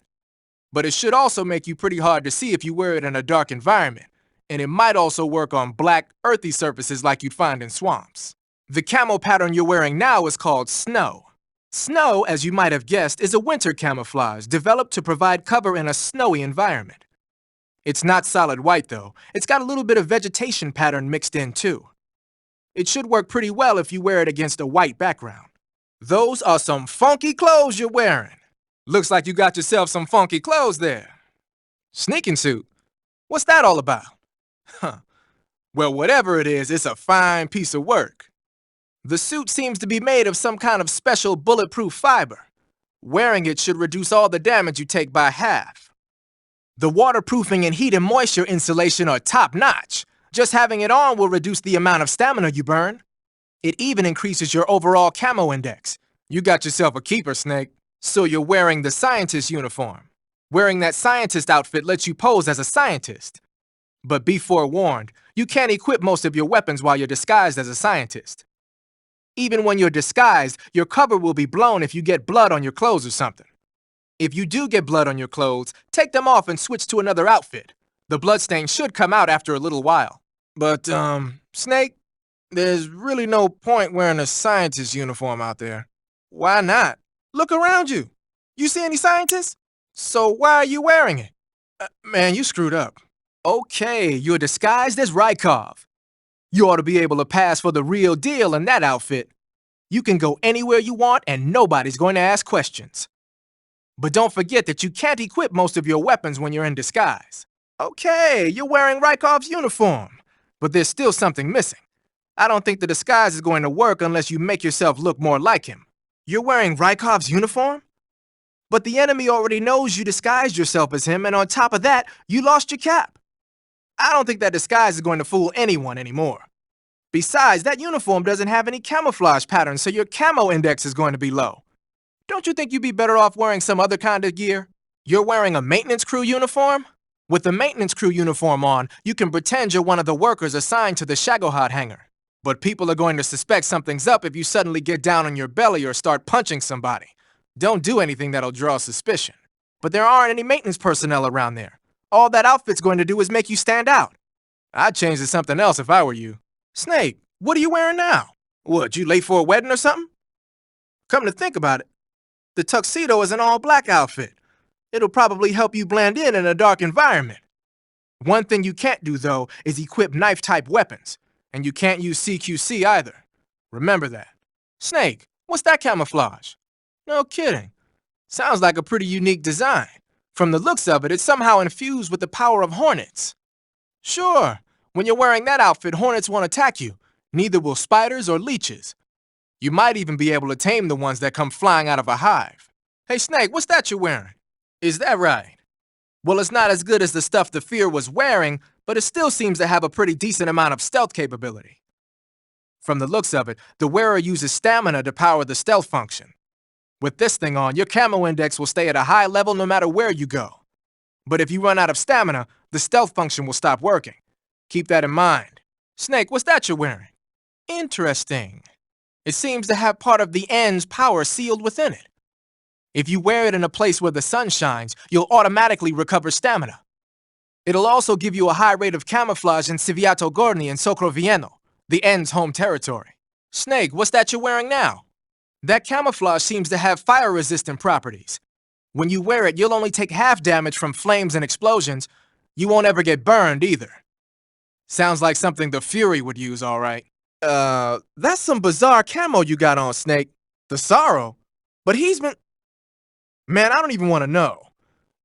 But it should also make you pretty hard to see if you wear it in a dark environment. And it might also work on black, earthy surfaces like you'd find in swamps. The camo pattern you're wearing now is called snow. Snow, as you might have guessed, is a winter camouflage developed to provide cover in a snowy environment. It's not solid white, though. It's got a little bit of vegetation pattern mixed in, too. It should work pretty well if you wear it against a white background. Those are some funky clothes you're wearing. Looks like you got yourself some funky clothes there. Sneaking suit? What's that all about? Huh. Well, whatever it is, it's a fine piece of work. The suit seems to be made of some kind of special bulletproof fiber. Wearing it should reduce all the damage you take by half. The waterproofing and heat and moisture insulation are top-notch. Just having it on will reduce the amount of stamina you burn. It even increases your overall camo index. You got yourself a keeper, Snake. So you're wearing the scientist uniform. Wearing that scientist outfit lets you pose as a scientist. But be forewarned, you can't equip most of your weapons while you're disguised as a scientist. Even when you're disguised, your cover will be blown if you get blood on your clothes or something. If you do get blood on your clothes, take them off and switch to another outfit. The bloodstain should come out after a little while. But, Snake, there's really no point wearing a scientist uniform out there. Why not? Look around you. You see any scientists? So why are you wearing it? Man, you screwed up. Okay, you're disguised as Rykov. You ought to be able to pass for the real deal in that outfit. You can go anywhere you want and nobody's going to ask questions. But don't forget that you can't equip most of your weapons when you're in disguise. Okay, you're wearing Rykov's uniform, but there's still something missing. I don't think the disguise is going to work unless you make yourself look more like him. You're wearing Rykov's uniform? But the enemy already knows you disguised yourself as him, and on top of that, you lost your cap. I don't think that disguise is going to fool anyone anymore. Besides, that uniform doesn't have any camouflage patterns, so your camo index is going to be low. Don't you think you'd be better off wearing some other kind of gear? You're wearing a maintenance crew uniform? With the maintenance crew uniform on, you can pretend you're one of the workers assigned to the Shagohod hangar. But people are going to suspect something's up if you suddenly get down on your belly or start punching somebody. Don't do anything that'll draw suspicion. But there aren't any maintenance personnel around there. All that outfit's going to do is make you stand out. I'd change to something else if I were you. Snake, what are you wearing now? What, you late for a wedding or something? Come to think about it, the tuxedo is an all-black outfit. It'll probably help you blend in a dark environment. One thing you can't do, though, is equip knife-type weapons. And you can't use CQC either. Remember that. Snake, what's that camouflage? No kidding. Sounds like a pretty unique design. From the looks of it, it's somehow infused with the power of hornets. Sure, when you're wearing that outfit, hornets won't attack you. Neither will spiders or leeches. You might even be able to tame the ones that come flying out of a hive. Hey, Snake, what's that you're wearing? Is that right? Well, it's not as good as the stuff the Fear was wearing, but it still seems to have a pretty decent amount of stealth capability. From the looks of it, the wearer uses stamina to power the stealth function. With this thing on, your camo index will stay at a high level no matter where you go. But if you run out of stamina, the stealth function will stop working. Keep that in mind. Snake, what's that you're wearing? Interesting. It seems to have part of the end's power sealed within it. If you wear it in a place where the sun shines, you'll automatically recover stamina. It'll also give you a high rate of camouflage in Cviato Gorny and Sokrovieno, the end's home territory. Snake, what's that you're wearing now? That camouflage seems to have fire-resistant properties. When you wear it, you'll only take half damage from flames and explosions. You won't ever get burned either. Sounds like something the Fury would use, all right. That's some bizarre camo you got on, Snake. The Sorrow? But he's been... Man, I don't even want to know.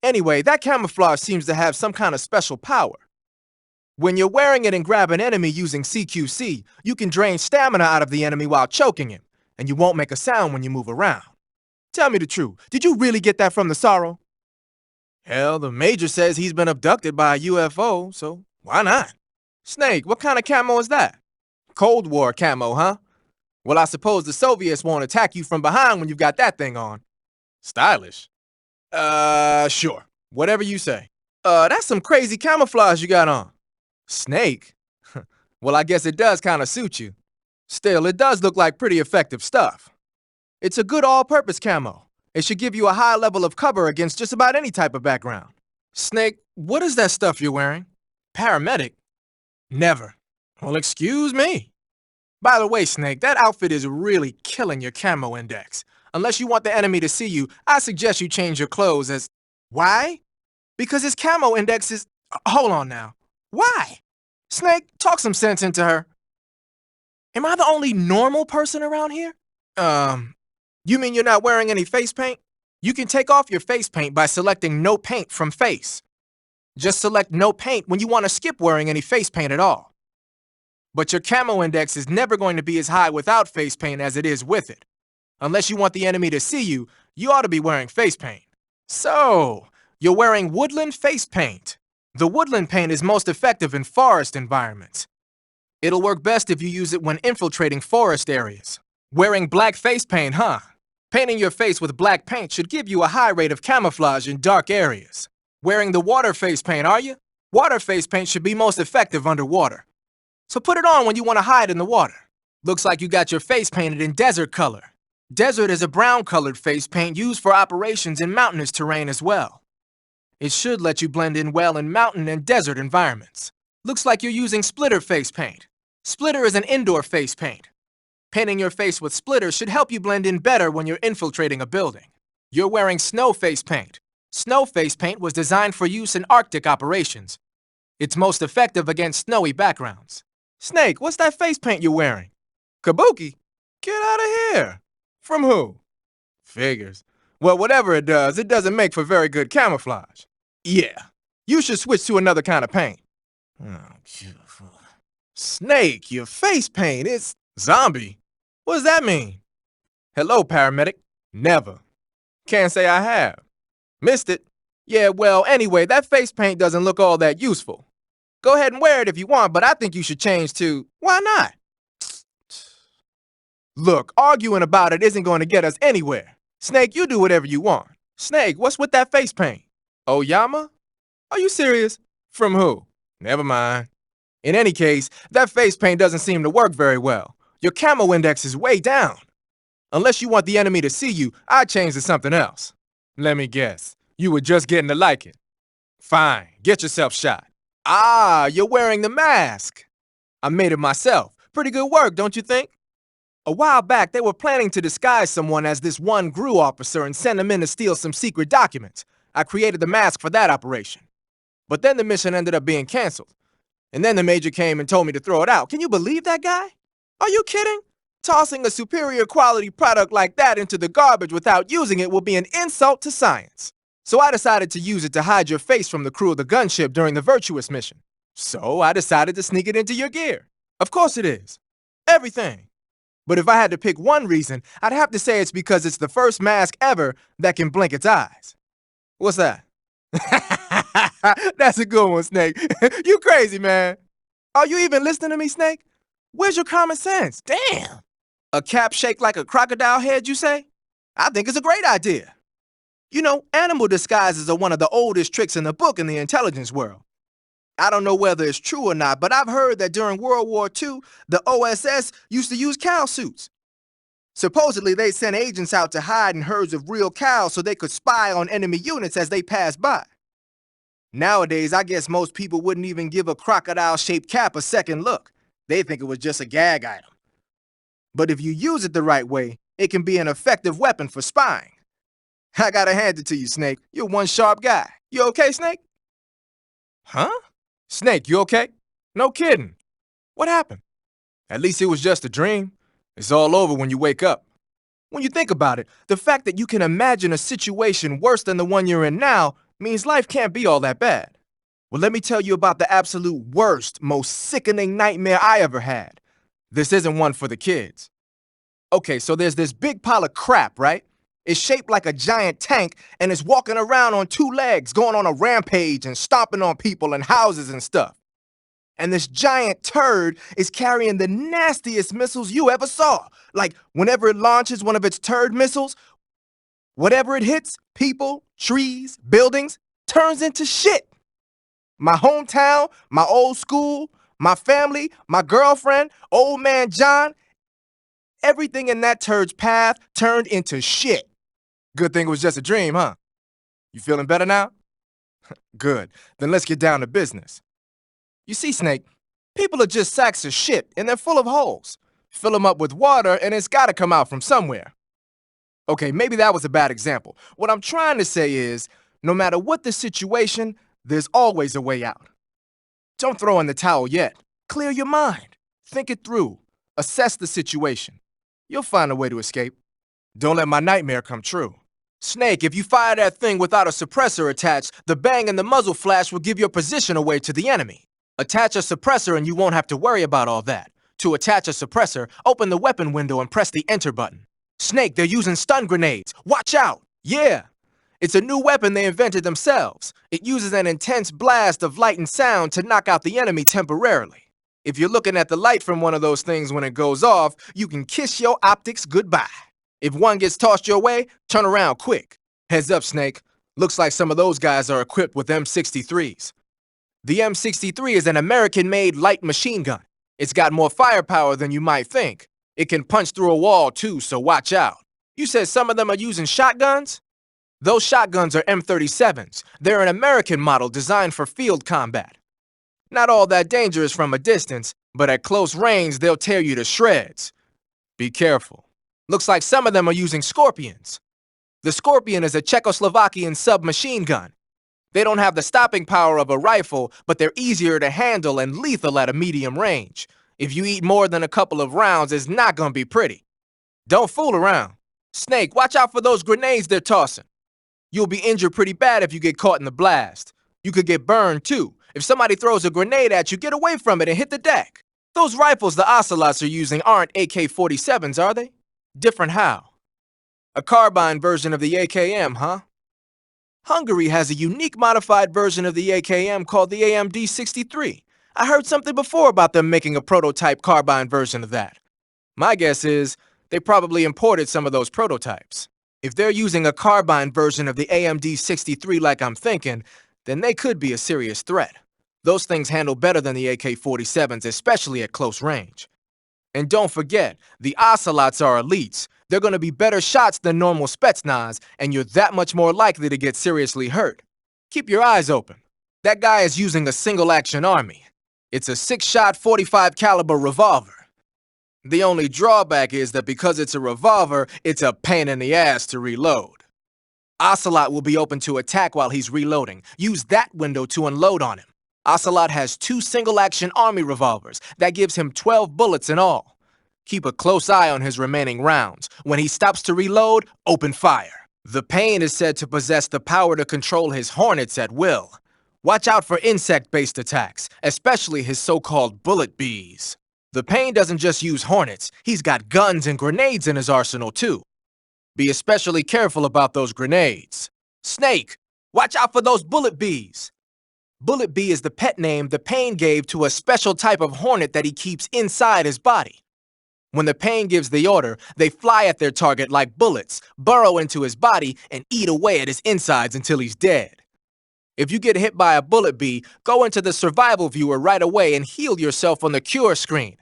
Anyway, that camouflage seems to have some kind of special power. When you're wearing it and grab an enemy using CQC, you can drain stamina out of the enemy while choking him, and you won't make a sound when you move around. Tell me the truth, did you really get that from the Sorrow? Hell, the Major says he's been abducted by a UFO, so why not? Snake, what kind of camo is that? Cold War camo, huh? Well, I suppose the Soviets won't attack you from behind when you've got that thing on. Stylish. Sure. Whatever you say. That's some crazy camouflage you got on. Snake? Well, I guess it does kind of suit you. Still, it does look like pretty effective stuff. It's a good all-purpose camo. It should give you a high level of cover against just about any type of background. Snake, what is that stuff you're wearing? Paramedic? Never. Well, excuse me. By the way, Snake, that outfit is really killing your camo index. Unless you want the enemy to see you, I suggest you change your clothes as... Why? Because his camo index is... Hold on now. Why? Snake, talk some sense into her. Am I the only normal person around here? You mean you're not wearing any face paint? You can take off your face paint by selecting no paint from face. Just select no paint when you want to skip wearing any face paint at all. But your camo index is never going to be as high without face paint as it is with it. Unless you want the enemy to see you, you ought to be wearing face paint. So, you're wearing woodland face paint. The woodland paint is most effective in forest environments. It'll work best if you use it when infiltrating forest areas. Wearing black face paint, huh? Painting your face with black paint should give you a high rate of camouflage in dark areas. Wearing the water face paint, are you? Water face paint should be most effective underwater. So put it on when you want to hide in the water. Looks like you got your face painted in desert color. Desert is a brown-colored face paint used for operations in mountainous terrain as well. It should let you blend in well in mountain and desert environments. Looks like you're using splitter face paint. Splitter is an indoor face paint. Painting your face with splitter should help you blend in better when you're infiltrating a building. You're wearing snow face paint. Snow face paint was designed for use in Arctic operations. It's most effective against snowy backgrounds. Snake, what's that face paint you're wearing? Kabuki? Get out of here! From who? Figures. Well, whatever it does, it doesn't make for very good camouflage. Yeah, you should switch to another kind of paint. Oh, Snake, your face paint is... Zombie? What does that mean? Hello, paramedic. Never. Can't say I have. Missed it. Yeah, well, anyway, that face paint doesn't look all that useful. Go ahead and wear it if you want, but I think you should change to... Why not? Look, arguing about it isn't going to get us anywhere. Snake, you do whatever you want. Snake, what's with that face paint? Oyama? Are you serious? From who? Never mind. In any case, that face paint doesn't seem to work very well. Your camo index is way down. Unless you want the enemy to see you, I'd change to something else. Let me guess. You were just getting to like it. Fine, get yourself shot. Ah, you're wearing the mask. I made it myself. Pretty good work, don't you think? A while back, they were planning to disguise someone as this one GRU officer and send him in to steal some secret documents. I created the mask for that operation. But then the mission ended up being canceled. And then the Major came and told me to throw it out. Can you believe that guy? Are you kidding? Tossing a superior quality product like that into the garbage without using it will be an insult to science. So I decided to use it to hide your face from the crew of the gunship during the Virtuous mission. So I decided to sneak it into your gear. Of course it is. Everything. But if I had to pick one reason, I'd have to say it's because it's the first mask ever that can blink its eyes. What's that? That's a good one, Snake. You crazy, man. Are you even listening to me, Snake? Where's your common sense? Damn. A cap shaped like a crocodile head, you say? I think it's a great idea. You know, animal disguises are one of the oldest tricks in the book in the intelligence world. I don't know whether it's true or not, but I've heard that during World War II, the OSS used to use cow suits. Supposedly, they sent agents out to hide in herds of real cows so they could spy on enemy units as they passed by. Nowadays, I guess most people wouldn't even give a crocodile-shaped cap a second look. They think it was just a gag item. But if you use it the right way, it can be an effective weapon for spying. I gotta hand it to you, Snake. You're one sharp guy. You okay, Snake? Huh? Snake, you okay? No kidding. What happened? At least it was just a dream. It's all over when you wake up. When you think about it, the fact that you can imagine a situation worse than the one you're in now means life can't be all that bad. Well, let me tell you about the absolute worst, most sickening nightmare I ever had. This isn't one for the kids. Okay, so there's this big pile of crap, right? It's shaped like a giant tank and it's walking around on two legs, going on a rampage and stomping on people and houses and stuff. And this giant turd is carrying the nastiest missiles you ever saw. Like, whenever it launches one of its turd missiles, whatever it hits, people, trees, buildings, turns into shit. My hometown, my old school, my family, my girlfriend, old man John, everything in that turd's path turned into shit. Good thing it was just a dream, huh? You feeling better now? Good. Then let's get down to business. You see, Snake, people are just sacks of shit and they're full of holes. Fill them up with water and it's gotta come out from somewhere. Okay, maybe that was a bad example. What I'm trying to say is, no matter what the situation, there's always a way out. Don't throw in the towel yet. Clear your mind. Think it through. Assess the situation. You'll find a way to escape. Don't let my nightmare come true. Snake, if you fire that thing without a suppressor attached, the bang and the muzzle flash will give your position away to the enemy. Attach a suppressor and you won't have to worry about all that. To attach a suppressor, open the weapon window and press the enter button. Snake, they're using stun grenades. Watch out! Yeah! It's a new weapon they invented themselves. It uses an intense blast of light and sound to knock out the enemy temporarily. If you're looking at the light from one of those things when it goes off, you can kiss your optics goodbye. If one gets tossed your way, turn around quick. Heads up, Snake. Looks like some of those guys are equipped with M63s. The M63 is an American-made light machine gun. It's got more firepower than you might think. It can punch through a wall too, so watch out. You said some of them are using shotguns? Those shotguns are M37s. They're an American model designed for field combat. Not all that dangerous from a distance, but at close range they'll tear you to shreds. Be careful. Looks like some of them are using Scorpions. The Scorpion is a Czechoslovakian submachine gun. They don't have the stopping power of a rifle, but they're easier to handle and lethal at a medium range. If you eat more than a couple of rounds, it's not gonna be pretty. Don't fool around. Snake, watch out for those grenades they're tossing. You'll be injured pretty bad if you get caught in the blast. You could get burned too. If somebody throws a grenade at you, get away from it and hit the deck. Those rifles the Ocelots are using aren't AK-47s, are they? Different how? A carbine version of the AKM, huh? Hungary has a unique modified version of the AKM called the AMD-63. I heard something before about them making a prototype carbine version of that. My guess is they probably imported some of those prototypes. If they're using a carbine version of the AMD-63 like I'm thinking, then they could be a serious threat. Those things handle better than the AK-47s, especially at close range. And don't forget, the Ocelots are elites. They're going to be better shots than normal Spetsnaz, and you're that much more likely to get seriously hurt. Keep your eyes open. That guy is using a single-action army. It's a 6-shot 45 caliber revolver. The only drawback is that because it's a revolver, it's a pain in the ass to reload. Ocelot will be open to attack while he's reloading. Use that window to unload on him. Ocelot has 2 single-action army revolvers. That gives him 12 bullets in all. Keep a close eye on his remaining rounds. When he stops to reload, open fire. The Pain is said to possess the power to control his hornets at will. Watch out for insect-based attacks, especially his so-called bullet bees. The Pain doesn't just use hornets. He's got guns and grenades in his arsenal too. Be especially careful about those grenades. Snake, watch out for those bullet bees. Bullet bee is the pet name the Pain gave to a special type of hornet that he keeps inside his body. When the Pain gives the order, they fly at their target like bullets, burrow into his body, and eat away at his insides until he's dead. If you get hit by a bullet bee, go into the survival viewer right away and heal yourself on the cure screen.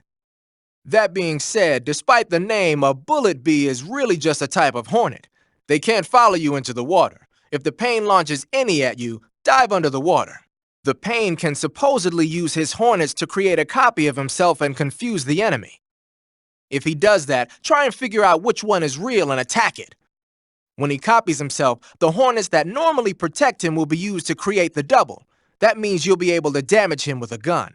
That being said, despite the name, a bullet bee is really just a type of hornet. They can't follow you into the water. If the Pain launches any at you, dive under the water. The Pain can supposedly use his hornets to create a copy of himself and confuse the enemy. If he does that, try and figure out which one is real and attack it. When he copies himself, the hornets that normally protect him will be used to create the double. That means you'll be able to damage him with a gun.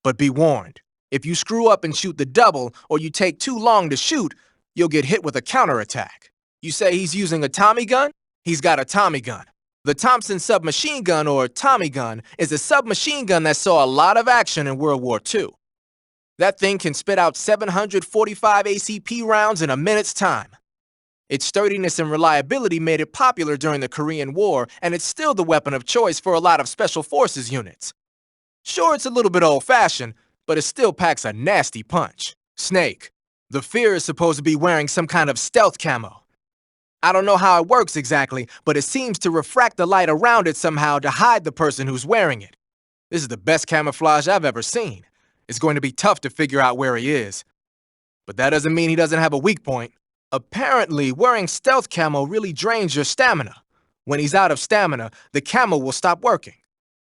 But be warned, if you screw up and shoot the double, or you take too long to shoot, you'll get hit with a counterattack. You say he's using a Tommy gun? He's got a Tommy gun. The Thompson submachine gun, or Tommy gun, is a submachine gun that saw a lot of action in World War II. That thing can spit out 745 ACP rounds in a minute's time. Its sturdiness and reliability made it popular during the Korean War, and it's still the weapon of choice for a lot of special forces units. Sure, it's a little bit old-fashioned, but it still packs a nasty punch. Snake. The Fear is supposed to be wearing some kind of stealth camo. I don't know how it works exactly, but it seems to refract the light around it somehow to hide the person who's wearing it. This is the best camouflage I've ever seen. It's going to be tough to figure out where he is. But that doesn't mean he doesn't have a weak point. Apparently, wearing stealth camo really drains your stamina. When he's out of stamina, the camo will stop working.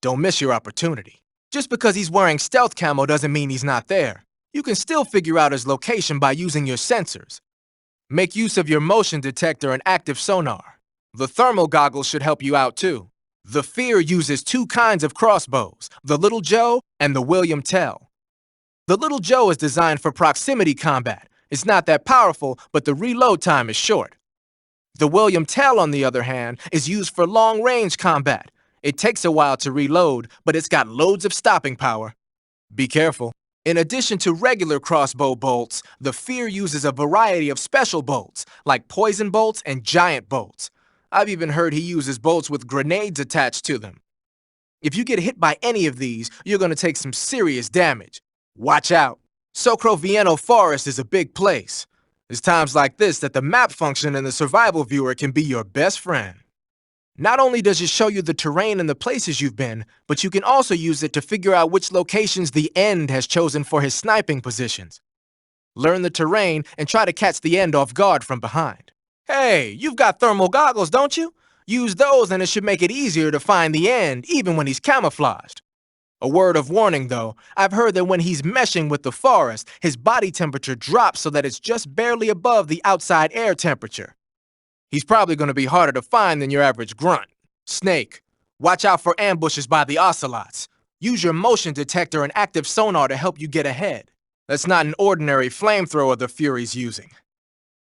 Don't miss your opportunity. Just because he's wearing stealth camo doesn't mean he's not there. You can still figure out his location by using your sensors. Make use of your motion detector and active sonar. The thermal goggles should help you out too. The Fear uses two kinds of crossbows, the Little Joe and the William Tell. The Little Joe is designed for proximity combat. It's not that powerful, but the reload time is short. The William Tell, on the other hand, is used for long-range combat. It takes a while to reload, but it's got loads of stopping power. Be careful. In addition to regular crossbow bolts, the Fear uses a variety of special bolts, like poison bolts and giant bolts. I've even heard he uses bolts with grenades attached to them. If you get hit by any of these, you're going to take some serious damage. Watch out. Sokrovieno Forest is a big place. It's times like this that the map function in the survival viewer can be your best friend. Not only does it show you the terrain and the places you've been, but you can also use it to figure out which locations the End has chosen for his sniping positions. Learn the terrain and try to catch the End off guard from behind. Hey, you've got thermal goggles, don't you? Use those and it should make it easier to find the End, even when he's camouflaged. A word of warning though, I've heard that when he's meshing with the forest, his body temperature drops so that it's just barely above the outside air temperature. He's probably going to be harder to find than your average grunt. Snake. Watch out for ambushes by the ocelots. Use your motion detector and active sonar to help you get ahead. That's not an ordinary flamethrower the Fury's using.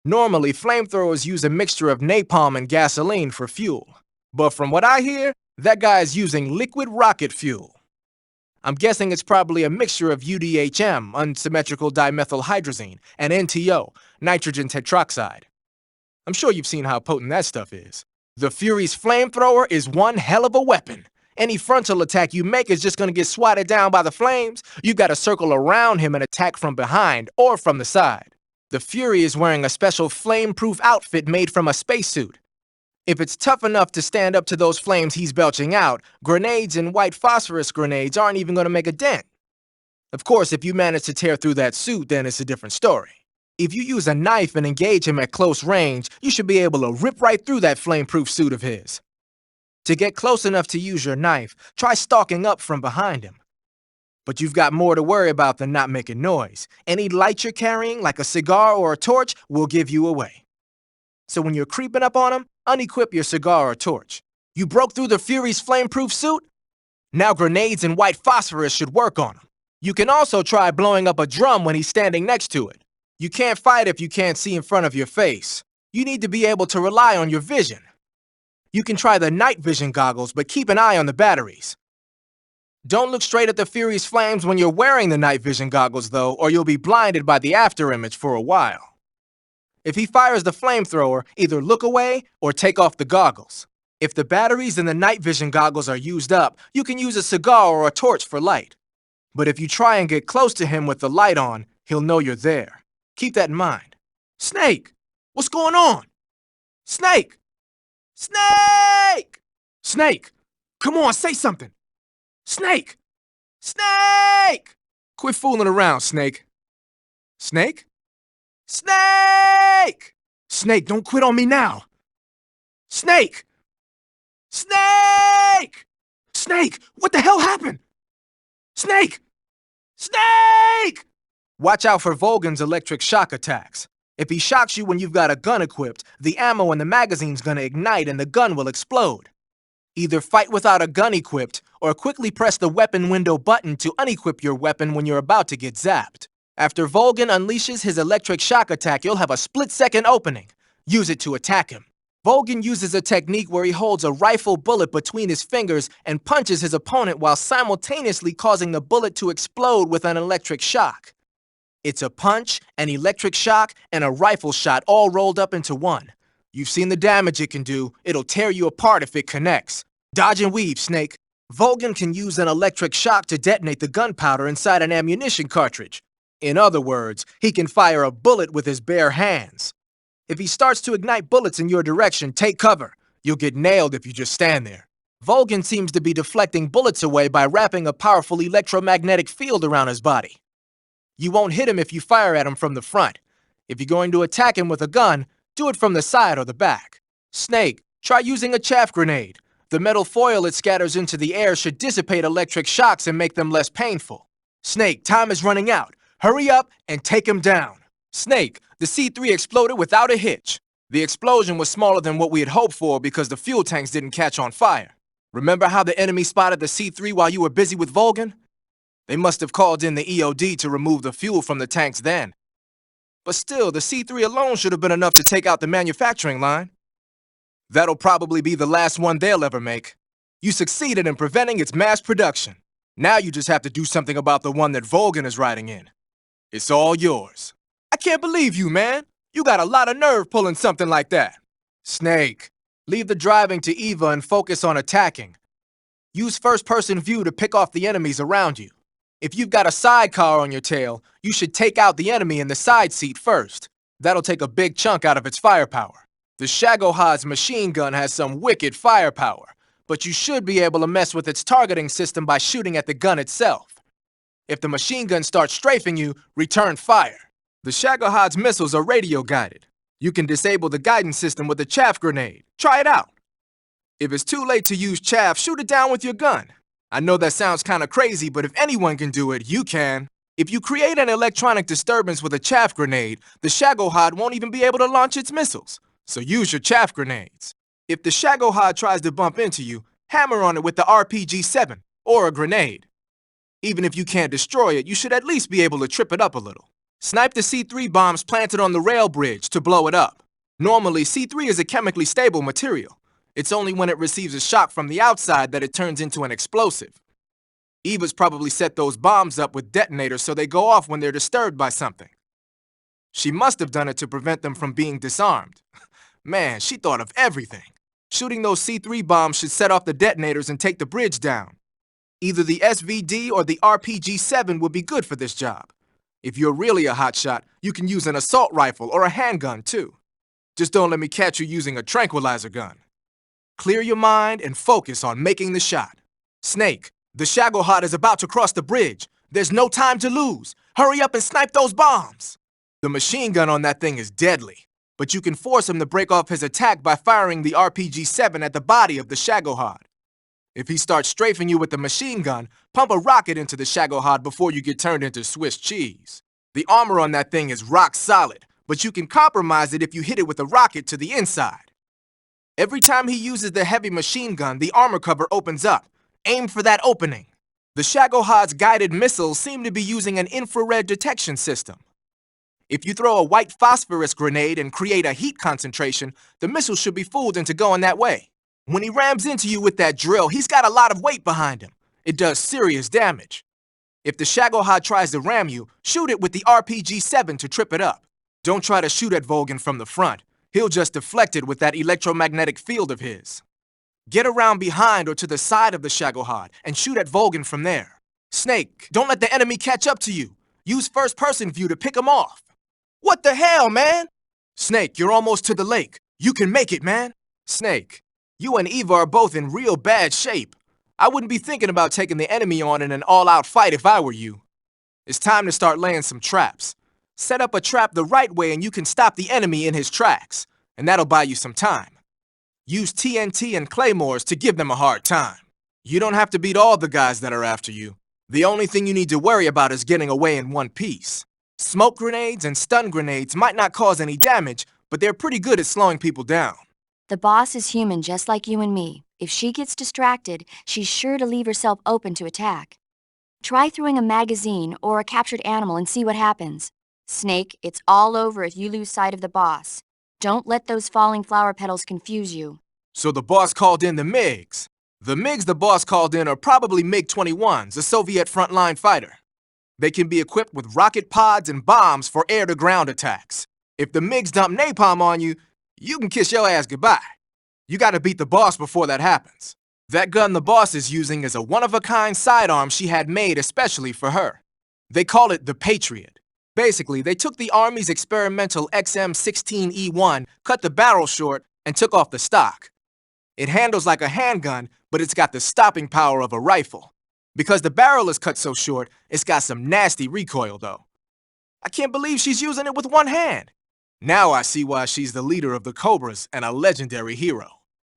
Normally, flamethrowers use a mixture of napalm and gasoline for fuel. But from what I hear, that guy is using liquid rocket fuel. I'm guessing it's probably a mixture of UDHM, unsymmetrical dimethylhydrazine, and NTO, nitrogen tetroxide. I'm sure you've seen how potent that stuff is. The Fury's flamethrower is one hell of a weapon. Any frontal attack you make is just going to get swatted down by the flames. You've got to circle around him and attack from behind or from the side. The Fury is wearing a special flame-proof outfit made from a spacesuit. If it's tough enough to stand up to those flames he's belching out, grenades and white phosphorus grenades aren't even going to make a dent. Of course, if you manage to tear through that suit, then it's a different story. If you use a knife and engage him at close range, you should be able to rip right through that flame-proof suit of his. To get close enough to use your knife, try stalking up from behind him. But you've got more to worry about than not making noise. Any light you're carrying, like a cigar or a torch, will give you away. So when you're creeping up on him, unequip your cigar or torch. You broke through the Fury's flame-proof suit? Now grenades and white phosphorus should work on him. You can also try blowing up a drum when he's standing next to it. You can't fight if you can't see in front of your face. You need to be able to rely on your vision. You can try the night vision goggles, but keep an eye on the batteries. Don't look straight at the Fury's flames when you're wearing the night vision goggles, though, or you'll be blinded by the afterimage for a while. If he fires the flamethrower, either look away or take off the goggles. If the batteries in the night vision goggles are used up, you can use a cigar or a torch for light. But if you try and get close to him with the light on, he'll know you're there. Keep that in mind. Snake! What's going on? Snake! Snake! Snake! Come on, say something! Snake! Snake! Quit fooling around, Snake. Snake? Snake! Snake, don't quit on me now! Snake! Snake! Snake! What the hell happened? Snake! Snake! Watch out for Volgan's electric shock attacks. If he shocks you when you've got a gun equipped, the ammo in the magazine's gonna ignite and the gun will explode. Either fight without a gun equipped, or quickly press the weapon window button to unequip your weapon when you're about to get zapped. After Volgan unleashes his electric shock attack, you'll have a split-second opening. Use it to attack him. Volgan uses a technique where he holds a rifle bullet between his fingers and punches his opponent while simultaneously causing the bullet to explode with an electric shock. It's a punch, an electric shock, and a rifle shot all rolled up into one. You've seen the damage it can do. It'll tear you apart if it connects. Dodge and weave, Snake. Volgan can use an electric shock to detonate the gunpowder inside an ammunition cartridge. In other words, he can fire a bullet with his bare hands. If he starts to ignite bullets in your direction, take cover. You'll get nailed if you just stand there. Volgan seems to be deflecting bullets away by wrapping a powerful electromagnetic field around his body. You won't hit him if you fire at him from the front. If you're going to attack him with a gun, do it from the side or the back. Snake, try using a chaff grenade. The metal foil it scatters into the air should dissipate electric shocks and make them less painful. Snake, time is running out. Hurry up and take him down. Snake, the C3 exploded without a hitch. The explosion was smaller than what we had hoped for because the fuel tanks didn't catch on fire. Remember how the enemy spotted the C3 while you were busy with Volgan? They must have called in the EOD to remove the fuel from the tanks then. But still, the C3 alone should have been enough to take out the manufacturing line. That'll probably be the last one they'll ever make. You succeeded in preventing its mass production. Now you just have to do something about the one that Volgan is riding in. It's all yours. I can't believe you, man. You got a lot of nerve pulling something like that. Snake, leave the driving to Eva and focus on attacking. Use first-person view to pick off the enemies around you. If you've got a sidecar on your tail, you should take out the enemy in the side seat first. That'll take a big chunk out of its firepower. The Shagohod's machine gun has some wicked firepower, but you should be able to mess with its targeting system by shooting at the gun itself. If the machine gun starts strafing you, return fire. The Shagohod's missiles are radio-guided. You can disable the guidance system with a chaff grenade. Try it out. If it's too late to use chaff, shoot it down with your gun. I know that sounds kind of crazy, but if anyone can do it, you can. If you create an electronic disturbance with a chaff grenade, the Shagohod won't even be able to launch its missiles. So use your chaff grenades. If the Shagohod tries to bump into you, hammer on it with the RPG-7 or a grenade. Even if you can't destroy it, you should at least be able to trip it up a little. Snipe the C3 bombs planted on the rail bridge to blow it up. Normally, C3 is a chemically stable material. It's only when it receives a shock from the outside that it turns into an explosive. Eva's probably set those bombs up with detonators so they go off when they're disturbed by something. She must have done it to prevent them from being disarmed. Man, she thought of everything. Shooting those C3 bombs should set off the detonators and take the bridge down. Either the SVD or the RPG-7 would be good for this job. If you're really a hotshot, you can use an assault rifle or a handgun too. Just don't let me catch you using a tranquilizer gun. Clear your mind and focus on making the shot. Snake, the Shagohod is about to cross the bridge. There's no time to lose. Hurry up and snipe those bombs. The machine gun on that thing is deadly, but you can force him to break off his attack by firing the RPG-7 at the body of the Shagohod. If he starts strafing you with the machine gun, pump a rocket into the Shagohod before you get turned into Swiss cheese. The armor on that thing is rock solid, but you can compromise it if you hit it with a rocket to the inside. Every time he uses the heavy machine gun, the armor cover opens up. Aim for that opening. The Shagohod's guided missiles seem to be using an infrared detection system. If you throw a white phosphorus grenade and create a heat concentration, the missile should be fooled into going that way. When he rams into you with that drill, he's got a lot of weight behind him. It does serious damage. If the Shagohod tries to ram you, shoot it with the RPG-7 to trip it up. Don't try to shoot at Volgan from the front. He'll just deflect it with that electromagnetic field of his. Get around behind or to the side of the Shagohod and shoot at Volgan from there. Snake, don't let the enemy catch up to you. Use first-person view to pick him off. What the hell, man? Snake, you're almost to the lake. You can make it, man. Snake, you and Eva are both in real bad shape. I wouldn't be thinking about taking the enemy on in an all-out fight if I were you. It's time to start laying some traps. Set up a trap the right way and you can stop the enemy in his tracks, and that'll buy you some time. Use TNT and claymores to give them a hard time. You don't have to beat all the guys that are after you. The only thing you need to worry about is getting away in one piece. Smoke grenades and stun grenades might not cause any damage, but they're pretty good at slowing people down. The boss is human just like you and me. If she gets distracted, she's sure to leave herself open to attack. Try throwing a magazine or a captured animal and see what happens. Snake, it's all over if you lose sight of the boss. Don't let those falling flower petals confuse you. So the boss called in the MiGs. The MiGs the boss called in are probably MiG-21s, a Soviet frontline fighter. They can be equipped with rocket pods and bombs for air-to-ground attacks. If the MiGs dump napalm on you, you can kiss your ass goodbye. You gotta beat the boss before that happens. That gun the boss is using is a one-of-a-kind sidearm she had made especially for her. They call it the Patriot. Basically, they took the Army's experimental XM16E1, cut the barrel short, and took off the stock. It handles like a handgun, but it's got the stopping power of a rifle. Because the barrel is cut so short, it's got some nasty recoil though. I can't believe she's using it with one hand. Now I see why she's the leader of the Cobras and a legendary hero.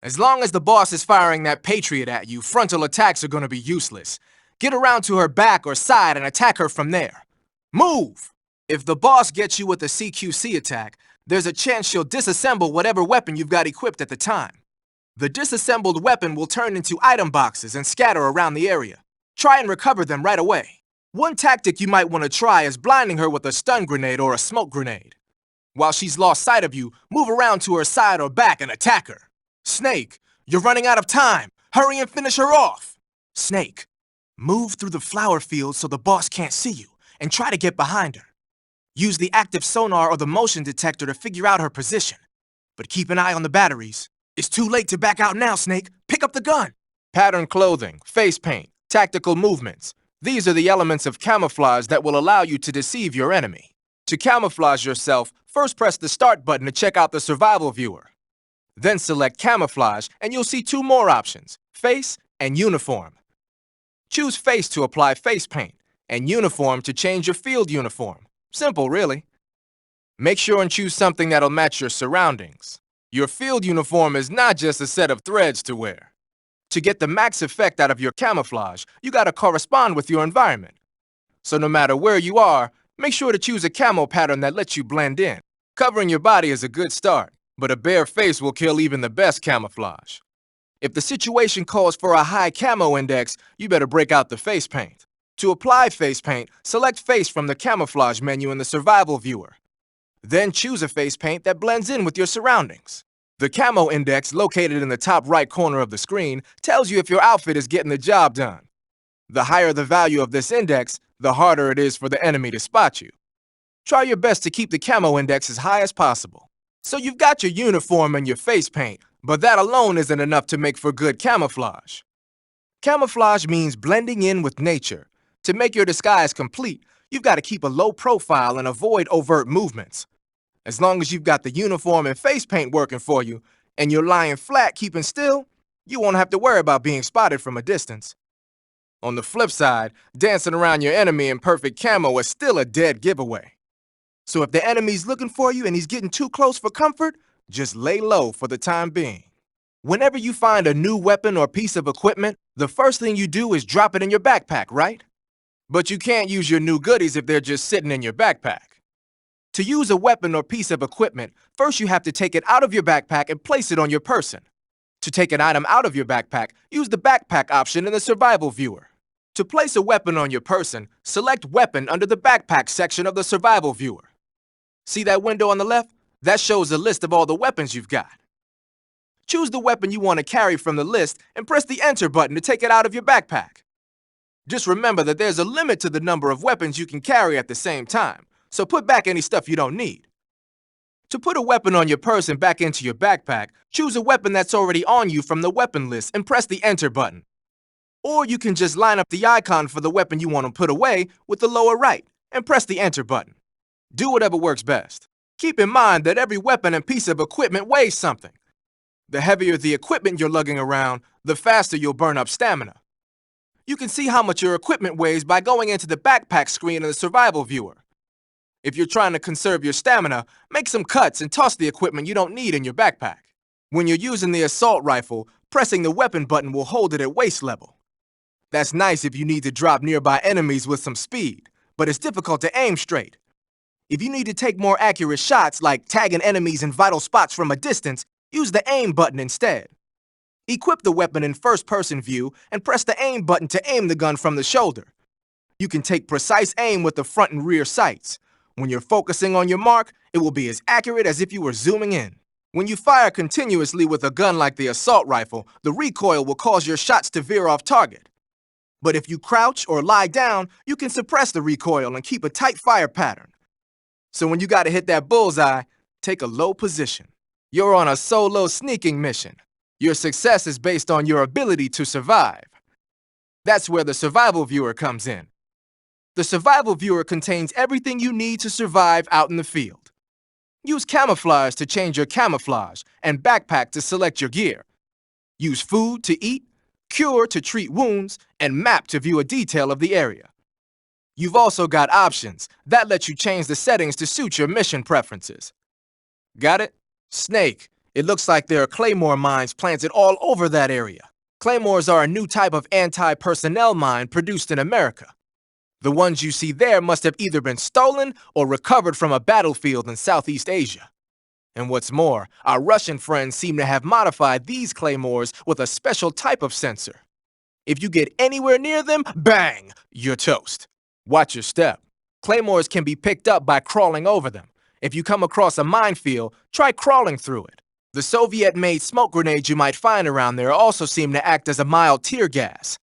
As long as the boss is firing that Patriot at you, frontal attacks are gonna be useless. Get around to her back or side and attack her from there. Move! If the boss gets you with a CQC attack, there's a chance she'll disassemble whatever weapon you've got equipped at the time. The disassembled weapon will turn into item boxes and scatter around the area. Try and recover them right away. One tactic you might want to try is blinding her with a stun grenade or a smoke grenade. While she's lost sight of you, move around to her side or back and attack her. Snake, you're running out of time. Hurry and finish her off. Snake, move through the flower field so the boss can't see you, and try to get behind her. Use the active sonar or the motion detector to figure out her position. But keep an eye on the batteries. It's too late to back out now, Snake. Pick up the gun. Pattern clothing, face paint, tactical movements. These are the elements of camouflage that will allow you to deceive your enemy. To camouflage yourself, first press the Start button to check out the survival viewer. Then select Camouflage and you'll see two more options, Face and Uniform. Choose Face to apply face paint and Uniform to change your field uniform. Simple, really. Make sure and choose something that'll match your surroundings. Your field uniform is not just a set of threads to wear. To get the max effect out of your camouflage, you gotta correspond with your environment. So no matter where you are, make sure to choose a camo pattern that lets you blend in. Covering your body is a good start, but a bare face will kill even the best camouflage. If the situation calls for a high camo index, you better break out the face paint. To apply face paint, select Face from the Camouflage menu in the Survival viewer. Then choose a face paint that blends in with your surroundings. The camo index, located in the top right corner of the screen, tells you if your outfit is getting the job done. The higher the value of this index, the harder it is for the enemy to spot you. Try your best to keep the camo index as high as possible. So you've got your uniform and your face paint, but that alone isn't enough to make for good camouflage. Camouflage means blending in with nature. To make your disguise complete, you've got to keep a low profile and avoid overt movements. As long as you've got the uniform and face paint working for you, and you're lying flat keeping still, you won't have to worry about being spotted from a distance. On the flip side, dancing around your enemy in perfect camo is still a dead giveaway. So if the enemy's looking for you and he's getting too close for comfort, just lay low for the time being. Whenever you find a new weapon or piece of equipment, the first thing you do is drop it in your backpack, right? But you can't use your new goodies if they're just sitting in your backpack. To use a weapon or piece of equipment, first you have to take it out of your backpack and place it on your person. To take an item out of your backpack, use the backpack option in the survival viewer. To place a weapon on your person, select Weapon under the backpack section of the survival viewer. See that window on the left? That shows a list of all the weapons you've got. Choose the weapon you want to carry from the list and press the Enter button to take it out of your backpack. Just remember that there's a limit to the number of weapons you can carry at the same time, so put back any stuff you don't need. To put a weapon on your person back into your backpack, choose a weapon that's already on you from the weapon list and press the Enter button. Or you can just line up the icon for the weapon you want to put away with the lower right and press the Enter button. Do whatever works best. Keep in mind that every weapon and piece of equipment weighs something. The heavier the equipment you're lugging around, the faster you'll burn up stamina. You can see how much your equipment weighs by going into the backpack screen in the survival viewer. If you're trying to conserve your stamina, make some cuts and toss the equipment you don't need in your backpack. When you're using the assault rifle, pressing the weapon button will hold it at waist level. That's nice if you need to drop nearby enemies with some speed, but it's difficult to aim straight. If you need to take more accurate shots, like tagging enemies in vital spots from a distance, use the aim button instead. Equip the weapon in first-person view and press the aim button to aim the gun from the shoulder. You can take precise aim with the front and rear sights. When you're focusing on your mark, it will be as accurate as if you were zooming in. When you fire continuously with a gun like the assault rifle, the recoil will cause your shots to veer off target. But if you crouch or lie down, you can suppress the recoil and keep a tight fire pattern. So when you gotta hit that bullseye, take a low position. You're on a solo sneaking mission. Your success is based on your ability to survive. That's where the survival viewer comes in. The survival viewer contains everything you need to survive out in the field. Use camouflage to change your camouflage and backpack to select your gear. Use food to eat, cure to treat wounds, and map to view a detail of the area. You've also got options that let you change the settings to suit your mission preferences. Got it? Snake. It looks like there are claymore mines planted all over that area. Claymores are a new type of anti-personnel mine produced in America. The ones you see there must have either been stolen or recovered from a battlefield in Southeast Asia. And what's more, our Russian friends seem to have modified these claymores with a special type of sensor. If you get anywhere near them, bang, you're toast. Watch your step. Claymores can be picked up by crawling over them. If you come across a minefield, try crawling through it. The Soviet-made smoke grenades you might find around there also seem to act as a mild tear gas.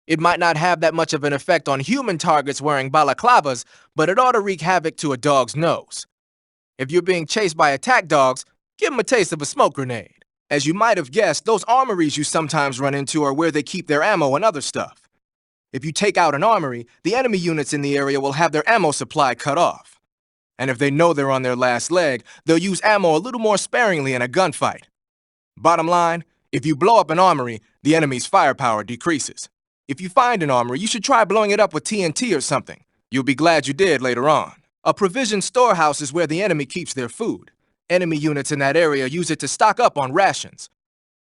It might not have that much of an effect on human targets wearing balaclavas, but it ought to wreak havoc to a dog's nose. If you're being chased by attack dogs, give them a taste of a smoke grenade. As you might have guessed, those armories you sometimes run into are where they keep their ammo and other stuff. If you take out an armory, the enemy units in the area will have their ammo supply cut off. And if they know they're on their last leg, they'll use ammo a little more sparingly in a gunfight. Bottom line, if you blow up an armory, the enemy's firepower decreases. If you find an armory, you should try blowing it up with TNT or something. You'll be glad you did later on. A provision storehouse is where the enemy keeps their food. Enemy units in that area use it to stock up on rations.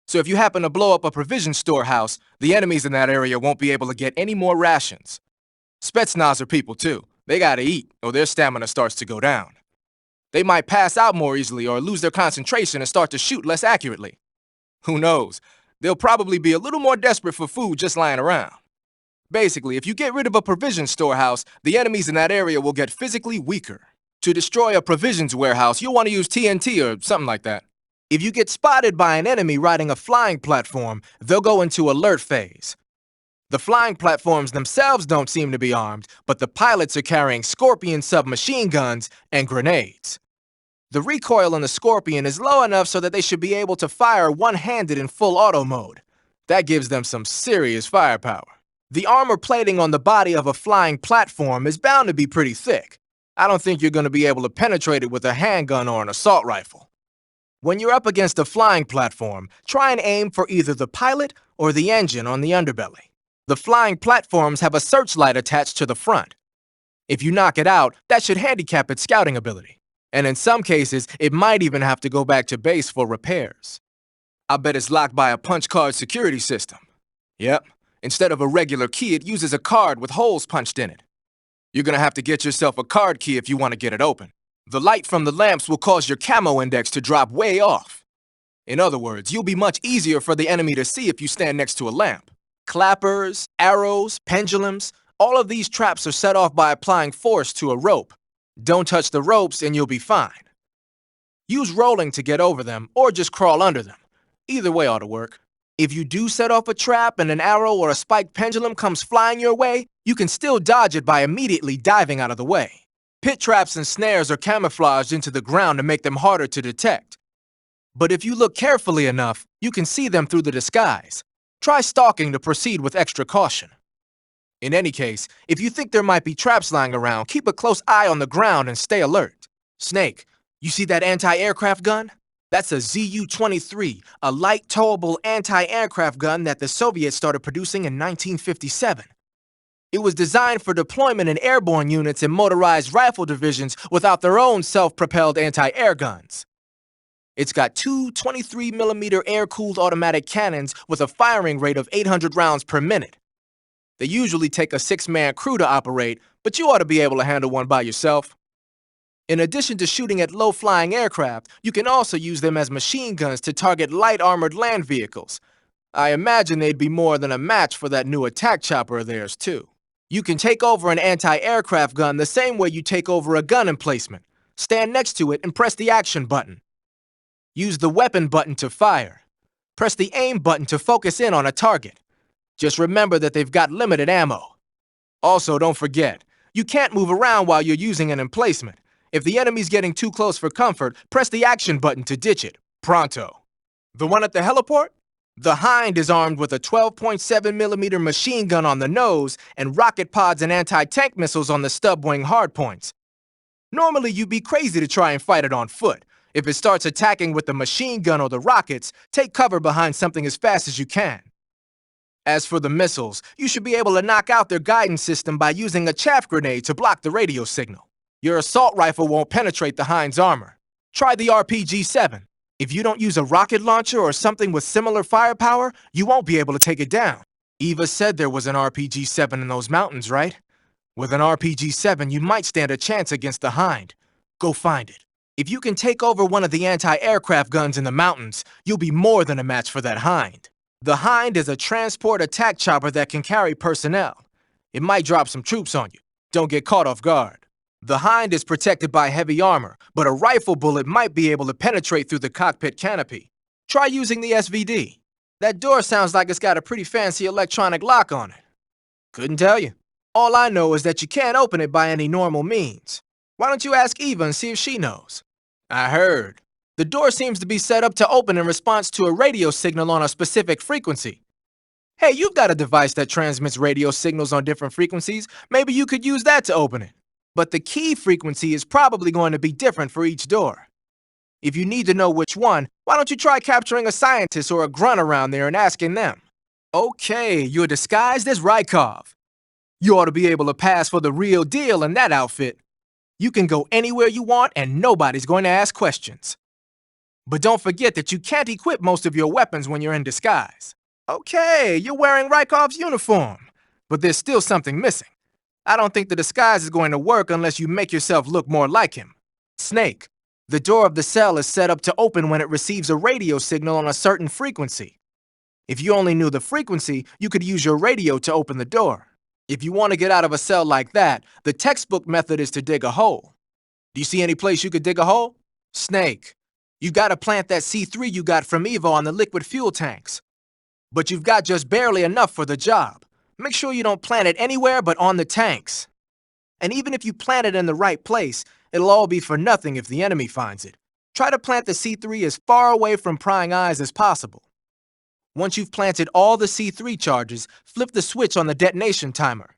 So if you happen to blow up a provision storehouse, the enemies in that area won't be able to get any more rations. Spetsnaz are people too. They gotta eat, or their stamina starts to go down. They might pass out more easily or lose their concentration and start to shoot less accurately. Who knows? They'll probably be a little more desperate for food just lying around. Basically, if you get rid of a provision storehouse, the enemies in that area will get physically weaker. To destroy a provisions warehouse, you'll want to use TNT or something like that. If you get spotted by an enemy riding a flying platform, they'll go into alert phase. The flying platforms themselves don't seem to be armed, but the pilots are carrying Scorpion submachine guns and grenades. The recoil on the Scorpion is low enough so that they should be able to fire one-handed in full auto mode. That gives them some serious firepower. The armor plating on the body of a flying platform is bound to be pretty thick. I don't think you're going to be able to penetrate it with a handgun or an assault rifle. When you're up against a flying platform, try and aim for either the pilot or the engine on the underbelly. The flying platforms have a searchlight attached to the front. If you knock it out, that should handicap its scouting ability. And in some cases, it might even have to go back to base for repairs. I bet it's locked by a punch card security system. Yep, instead of a regular key, it uses a card with holes punched in it. You're gonna have to get yourself a card key if you want to get it open. The light from the lamps will cause your camo index to drop way off. In other words, you'll be much easier for the enemy to see if you stand next to a lamp. Clappers, arrows, pendulums, all of these traps are set off by applying force to a rope. Don't touch the ropes and you'll be fine. Use rolling to get over them or just crawl under them. Either way ought to work. If you do set off a trap and an arrow or a spiked pendulum comes flying your way, you can still dodge it by immediately diving out of the way. Pit traps and snares are camouflaged into the ground to make them harder to detect. But if you look carefully enough, you can see them through the disguise. Try stalking to proceed with extra caution. In any case, if you think there might be traps lying around, keep a close eye on the ground and stay alert. Snake, you see that anti-aircraft gun? That's a ZU-23, a light towable anti-aircraft gun that the Soviets started producing in 1957. It was designed for deployment in airborne units and motorized rifle divisions without their own self-propelled anti-air guns. It's got two 23mm air-cooled automatic cannons with a firing rate of 800 rounds per minute. They usually take a 6-man crew to operate, but you ought to be able to handle one by yourself. In addition to shooting at low-flying aircraft, you can also use them as machine guns to target light-armored land vehicles. I imagine they'd be more than a match for that new attack chopper of theirs, too. You can take over an anti-aircraft gun the same way you take over a gun emplacement. Stand next to it and press the action button. Use the weapon button to fire. Press the aim button to focus in on a target. Just remember that they've got limited ammo. Also, don't forget, you can't move around while you're using an emplacement. If the enemy's getting too close for comfort, press the action button to ditch it. Pronto. The one at the heliport? The Hind is armed with a 12.7mm machine gun on the nose and rocket pods and anti-tank missiles on the stub-wing hardpoints. Normally, you'd be crazy to try and fight it on foot. If it starts attacking with the machine gun or the rockets, take cover behind something as fast as you can. As for the missiles, you should be able to knock out their guidance system by using a chaff grenade to block the radio signal. Your assault rifle won't penetrate the Hind's armor. Try the RPG-7. If you don't use a rocket launcher or something with similar firepower, you won't be able to take it down. Eva said there was an RPG-7 in those mountains, right? With an RPG-7, you might stand a chance against the Hind. Go find it. If you can take over one of the anti-aircraft guns in the mountains, you'll be more than a match for that Hind. The Hind is a transport attack chopper that can carry personnel. It might drop some troops on you. Don't get caught off guard. The Hind is protected by heavy armor, but a rifle bullet might be able to penetrate through the cockpit canopy. Try using the SVD. That door sounds like it's got a pretty fancy electronic lock on it. Couldn't tell you. All I know is that you can't open it by any normal means. Why don't you ask Eva and see if she knows? I heard. The door seems to be set up to open in response to a radio signal on a specific frequency. Hey, you've got a device that transmits radio signals on different frequencies. Maybe you could use that to open it. But the key frequency is probably going to be different for each door. If you need to know which one, why don't you try capturing a scientist or a grunt around there and asking them? Okay, you're disguised as Rykov. You ought to be able to pass for the real deal in that outfit. You can go anywhere you want and nobody's going to ask questions. But don't forget that you can't equip most of your weapons when you're in disguise. Okay, you're wearing Rykov's uniform, but there's still something missing. I don't think the disguise is going to work unless you make yourself look more like him. Snake, the door of the cell is set up to open when it receives a radio signal on a certain frequency. If you only knew the frequency, you could use your radio to open the door. If you want to get out of a cell like that, the textbook method is to dig a hole. Do you see any place you could dig a hole? Snake, you've got to plant that C3 you got from Evo on the liquid fuel tanks. But you've got just barely enough for the job. Make sure you don't plant it anywhere but on the tanks. And even if you plant it in the right place, it'll all be for nothing if the enemy finds it. Try to plant the C3 as far away from prying eyes as possible. Once you've planted all the C3 charges, flip the switch on the detonation timer.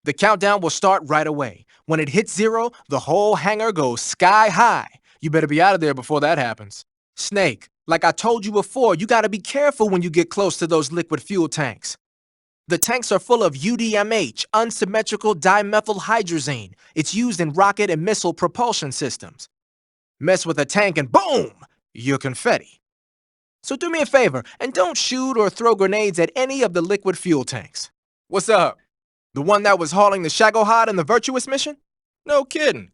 The countdown will start right away. When it hits 0, the whole hangar goes sky high. You better be out of there before that happens. Snake, like I told you before, you gotta be careful when you get close to those liquid fuel tanks. The tanks are full of UDMH, unsymmetrical dimethylhydrazine. It's used in rocket and missile propulsion systems. Mess with a tank and boom, you're confetti. So do me a favor and don't shoot or throw grenades at any of the liquid fuel tanks. What's up? The one that was hauling the Shagohod in the Virtuous mission? No kidding.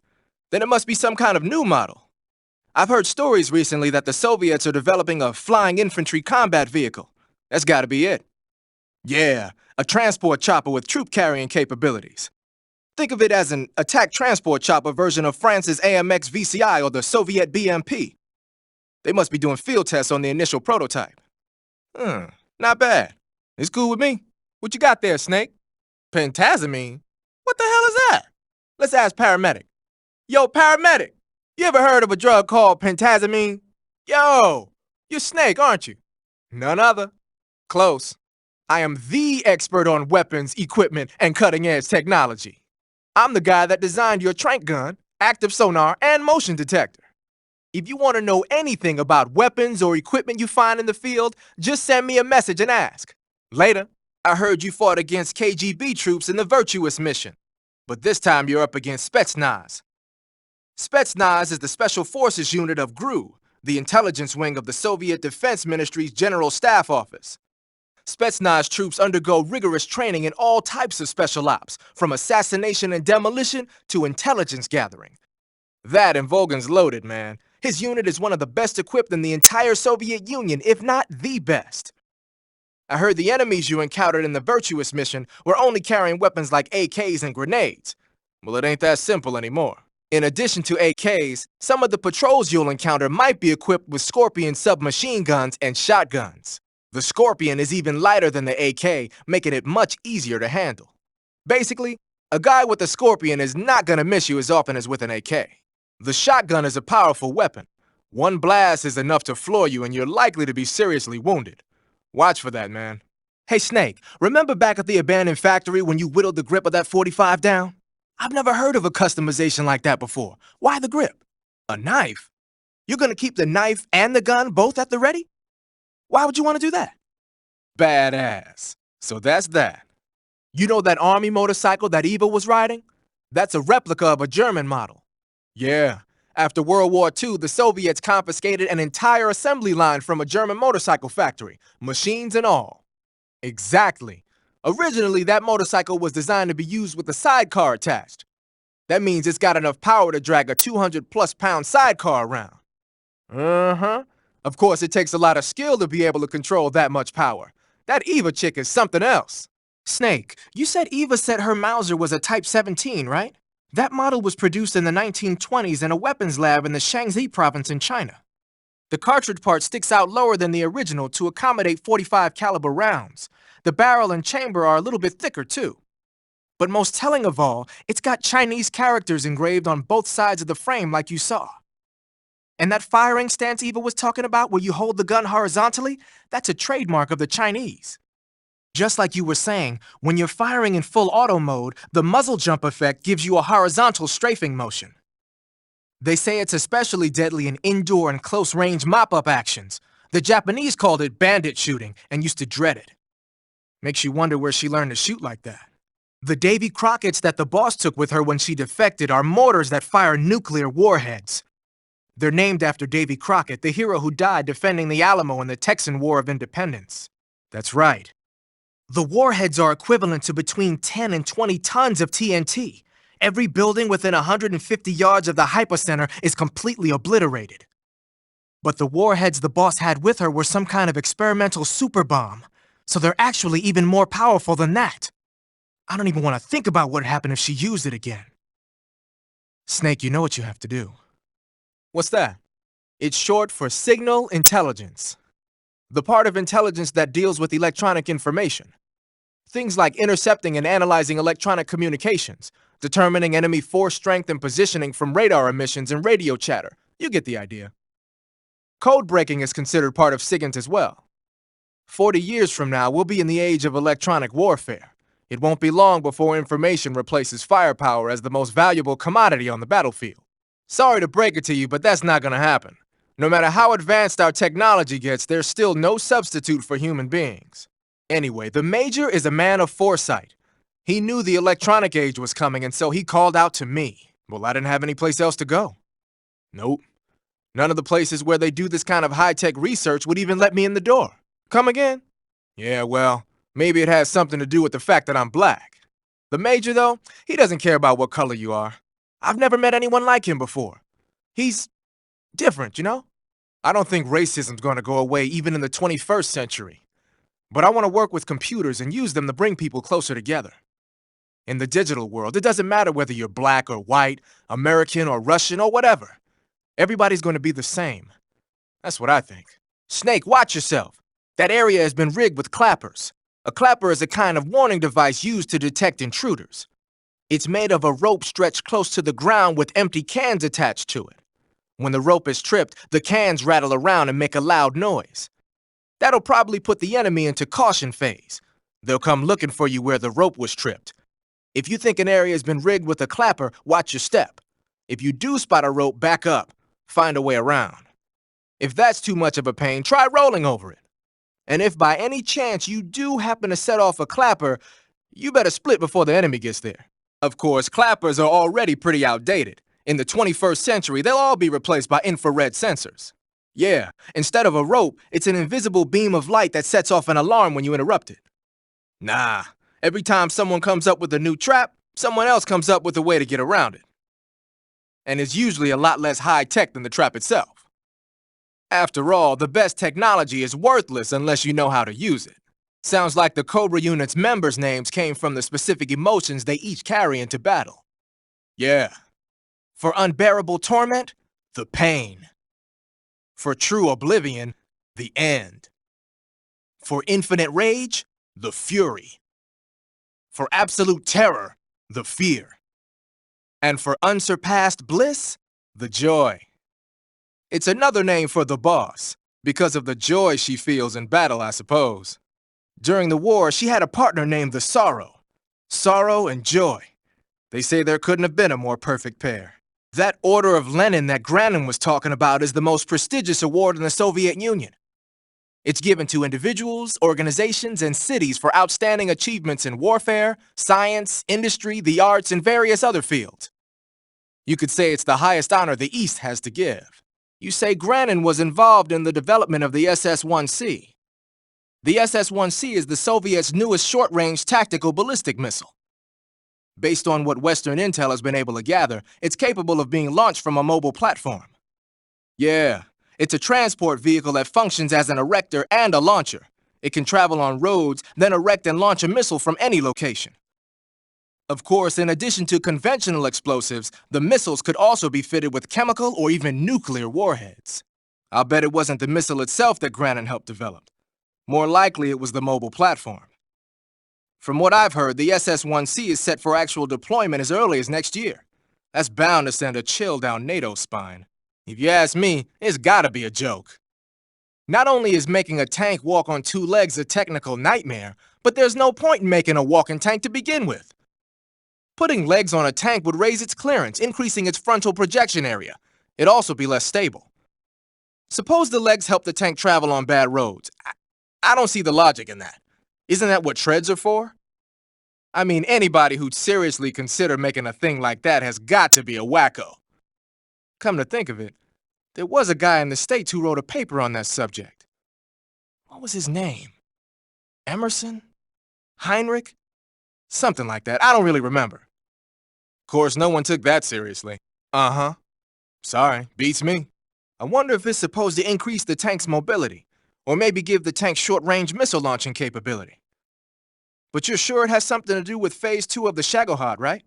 Then it must be some kind of new model. I've heard stories recently that the Soviets are developing a flying infantry combat vehicle. That's gotta be it. Yeah, a transport chopper with troop-carrying capabilities. Think of it as an attack transport chopper version of France's AMX VCI or the Soviet BMP. They must be doing field tests on the initial prototype. Not bad. It's cool with me. What you got there, Snake? Pentazamine? What the hell is that? Let's ask Paramedic. Yo, Paramedic, you ever heard of a drug called pentazamine? Yo, you're Snake, aren't you? None other. Close. I am the expert on weapons, equipment, and cutting-edge technology. I'm the guy that designed your tranq gun, active sonar, and motion detector. If you want to know anything about weapons or equipment you find in the field, just send me a message and ask. Later, I heard you fought against KGB troops in the Virtuous mission, but this time you're up against Spetsnaz. Spetsnaz is the Special Forces unit of GRU, the intelligence wing of the Soviet Defense Ministry's General Staff Office. Spetsnaz troops undergo rigorous training in all types of special ops, from assassination and demolition to intelligence gathering. That and Volgan's loaded, man. His unit is one of the best equipped in the entire Soviet Union, if not the best. I heard the enemies you encountered in the Virtuous mission were only carrying weapons like AKs and grenades. Well, it ain't that simple anymore. In addition to AKs, some of the patrols you'll encounter might be equipped with Scorpion submachine guns and shotguns. The Scorpion is even lighter than the AK, making it much easier to handle. Basically, a guy with a Scorpion is not gonna miss you as often as with an AK. The shotgun is a powerful weapon. One blast is enough to floor you and you're likely to be seriously wounded. Watch for that, man. Hey, Snake, remember back at the abandoned factory when you whittled the grip of that 45 down? I've never heard of a customization like that before. Why the grip? A knife? You're gonna keep the knife and the gun both at the ready? Why would you want to do that? Badass. So that's that. You know that army motorcycle that Eva was riding? That's a replica of a German model. Yeah, after World War II, the Soviets confiscated an entire assembly line from a German motorcycle factory, machines and all. Exactly. Originally, that motorcycle was designed to be used with a sidecar attached. That means it's got enough power to drag a 200-plus pound sidecar around. Uh-huh. Of course, it takes a lot of skill to be able to control that much power. That Eva chick is something else. Snake, you said Eva said her Mauser was a Type 17, right? That model was produced in the 1920s in a weapons lab in the Shaanxi province in China. The cartridge part sticks out lower than the original to accommodate 45 caliber rounds. The barrel and chamber are a little bit thicker too. But most telling of all, it's got Chinese characters engraved on both sides of the frame like you saw. And that firing stance Eva was talking about where you hold the gun horizontally, that's a trademark of the Chinese. Just like you were saying, when you're firing in full auto mode, the muzzle jump effect gives you a horizontal strafing motion. They say it's especially deadly in indoor and close-range mop-up actions. The Japanese called it bandit shooting and used to dread it. Makes you wonder where she learned to shoot like that. The Davy Crockett's that the boss took with her when she defected are mortars that fire nuclear warheads. They're named after Davy Crockett, the hero who died defending the Alamo in the Texan War of Independence. That's right. The warheads are equivalent to between 10 and 20 tons of TNT. Every building within 150 yards of the hypocenter is completely obliterated. But the warheads the boss had with her were some kind of experimental super bomb, so they're actually even more powerful than that. I don't even want to think about what would happen if she used it again. Snake, you know what you have to do. What's that? It's short for signal intelligence. The part of intelligence that deals with electronic information. Things like intercepting and analyzing electronic communications, determining enemy force strength and positioning from radar emissions and radio chatter. You get the idea. Code breaking is considered part of Sigint as well. 40 years from now, we'll be in the age of electronic warfare. It won't be long before information replaces firepower as the most valuable commodity on the battlefield. Sorry to break it to you, but that's not gonna happen. No matter how advanced our technology gets, there's still no substitute for human beings. Anyway, the Major is a man of foresight. He knew the electronic age was coming, and so he called out to me. Well, I didn't have any place else to go. Nope. None of the places where they do this kind of high-tech research would even let me in the door. Come again? Yeah, well, maybe it has something to do with the fact that I'm black. The Major, though, he doesn't care about what color you are. I've never met anyone like him before. He's different, you know? I don't think racism's gonna go away even in the 21st century. But I want to work with computers and use them to bring people closer together. In the digital world, it doesn't matter whether you're black or white, American or Russian or whatever. Everybody's going to be the same. That's what I think. Snake, watch yourself. That area has been rigged with clappers. A clapper is a kind of warning device used to detect intruders. It's made of a rope stretched close to the ground with empty cans attached to it. When the rope is tripped, the cans rattle around and make a loud noise. That'll probably put the enemy into caution phase. They'll come looking for you where the rope was tripped. If you think an area has been rigged with a clapper, watch your step. If you do spot a rope, back up. Find a way around. If that's too much of a pain, try rolling over it. And if by any chance you do happen to set off a clapper, you better split before the enemy gets there. Of course, clappers are already pretty outdated. In the 21st century, they'll all be replaced by infrared sensors. Yeah, instead of a rope, it's an invisible beam of light that sets off an alarm when you interrupt it. Nah, every time someone comes up with a new trap, someone else comes up with a way to get around it. and is usually a lot less high-tech than the trap itself. After all, the best technology is worthless unless you know how to use it. Sounds like the Cobra unit's members' names came from the specific emotions they each carry into battle. Yeah. For unbearable torment, the pain. For true oblivion, the end. For infinite rage, the fury. For absolute terror, the fear. And for unsurpassed bliss, the joy. It's another name for the boss, because of the joy she feels in battle, I suppose. During the war, she had a partner named the Sorrow. Sorrow and joy. They say there couldn't have been a more perfect pair. That Order of Lenin that Granin was talking about is the most prestigious award in the Soviet Union. It's given to individuals, organizations, and cities for outstanding achievements in warfare, science, industry, the arts, and various other fields. You could say it's the highest honor the East has to give. You say Granin was involved in the development of the SS-1C. The SS-1C is the Soviets' newest short-range tactical ballistic missile. Based on what Western intel has been able to gather, it's capable of being launched from a mobile platform. Yeah, it's a transport vehicle that functions as an erector and a launcher. It can travel on roads, then erect and launch a missile from any location. Of course, in addition to conventional explosives, the missiles could also be fitted with chemical or even nuclear warheads. I'll bet it wasn't the missile itself that Granin helped develop. More likely, it was the mobile platform. From what I've heard, the SS-1C is set for actual deployment as early as next year. That's bound to send a chill down NATO's spine. If you ask me, it's gotta be a joke. Not only is making a tank walk on two legs a technical nightmare, but there's no point in making a walking tank to begin with. Putting legs on a tank would raise its clearance, increasing its frontal projection area. It'd also be less stable. Suppose the legs help the tank travel on bad roads. I don't see the logic in that. Isn't that what treads are for? I mean, anybody who'd seriously consider making a thing like that has got to be a wacko. Come to think of it, there was a guy in the States who wrote a paper on that subject. What was his name? Emerson? Heinrich? Something like that. I don't really remember. Of course, no one took that seriously. Uh-huh. Sorry, beats me. I wonder if it's supposed to increase the tank's mobility, or maybe give the tank short-range missile launching capability. But you're sure it has something to do with Phase 2 of the Shagohod, right?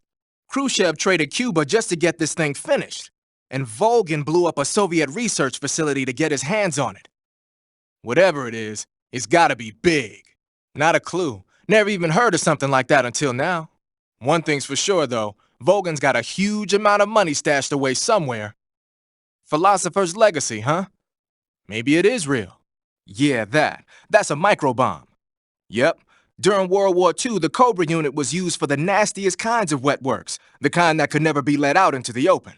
Khrushchev traded Cuba just to get this thing finished, and Volgin blew up a Soviet research facility to get his hands on it. Whatever it is, it's gotta be big. Not a clue. Never even heard of something like that until now. One thing's for sure, though. Volgin's got a huge amount of money stashed away somewhere. Philosopher's legacy, huh? Maybe it is real. Yeah, that's a microbomb. Yep. During World War II, the Cobra unit was used for the nastiest kinds of wet works, the kind that could never be let out into the open.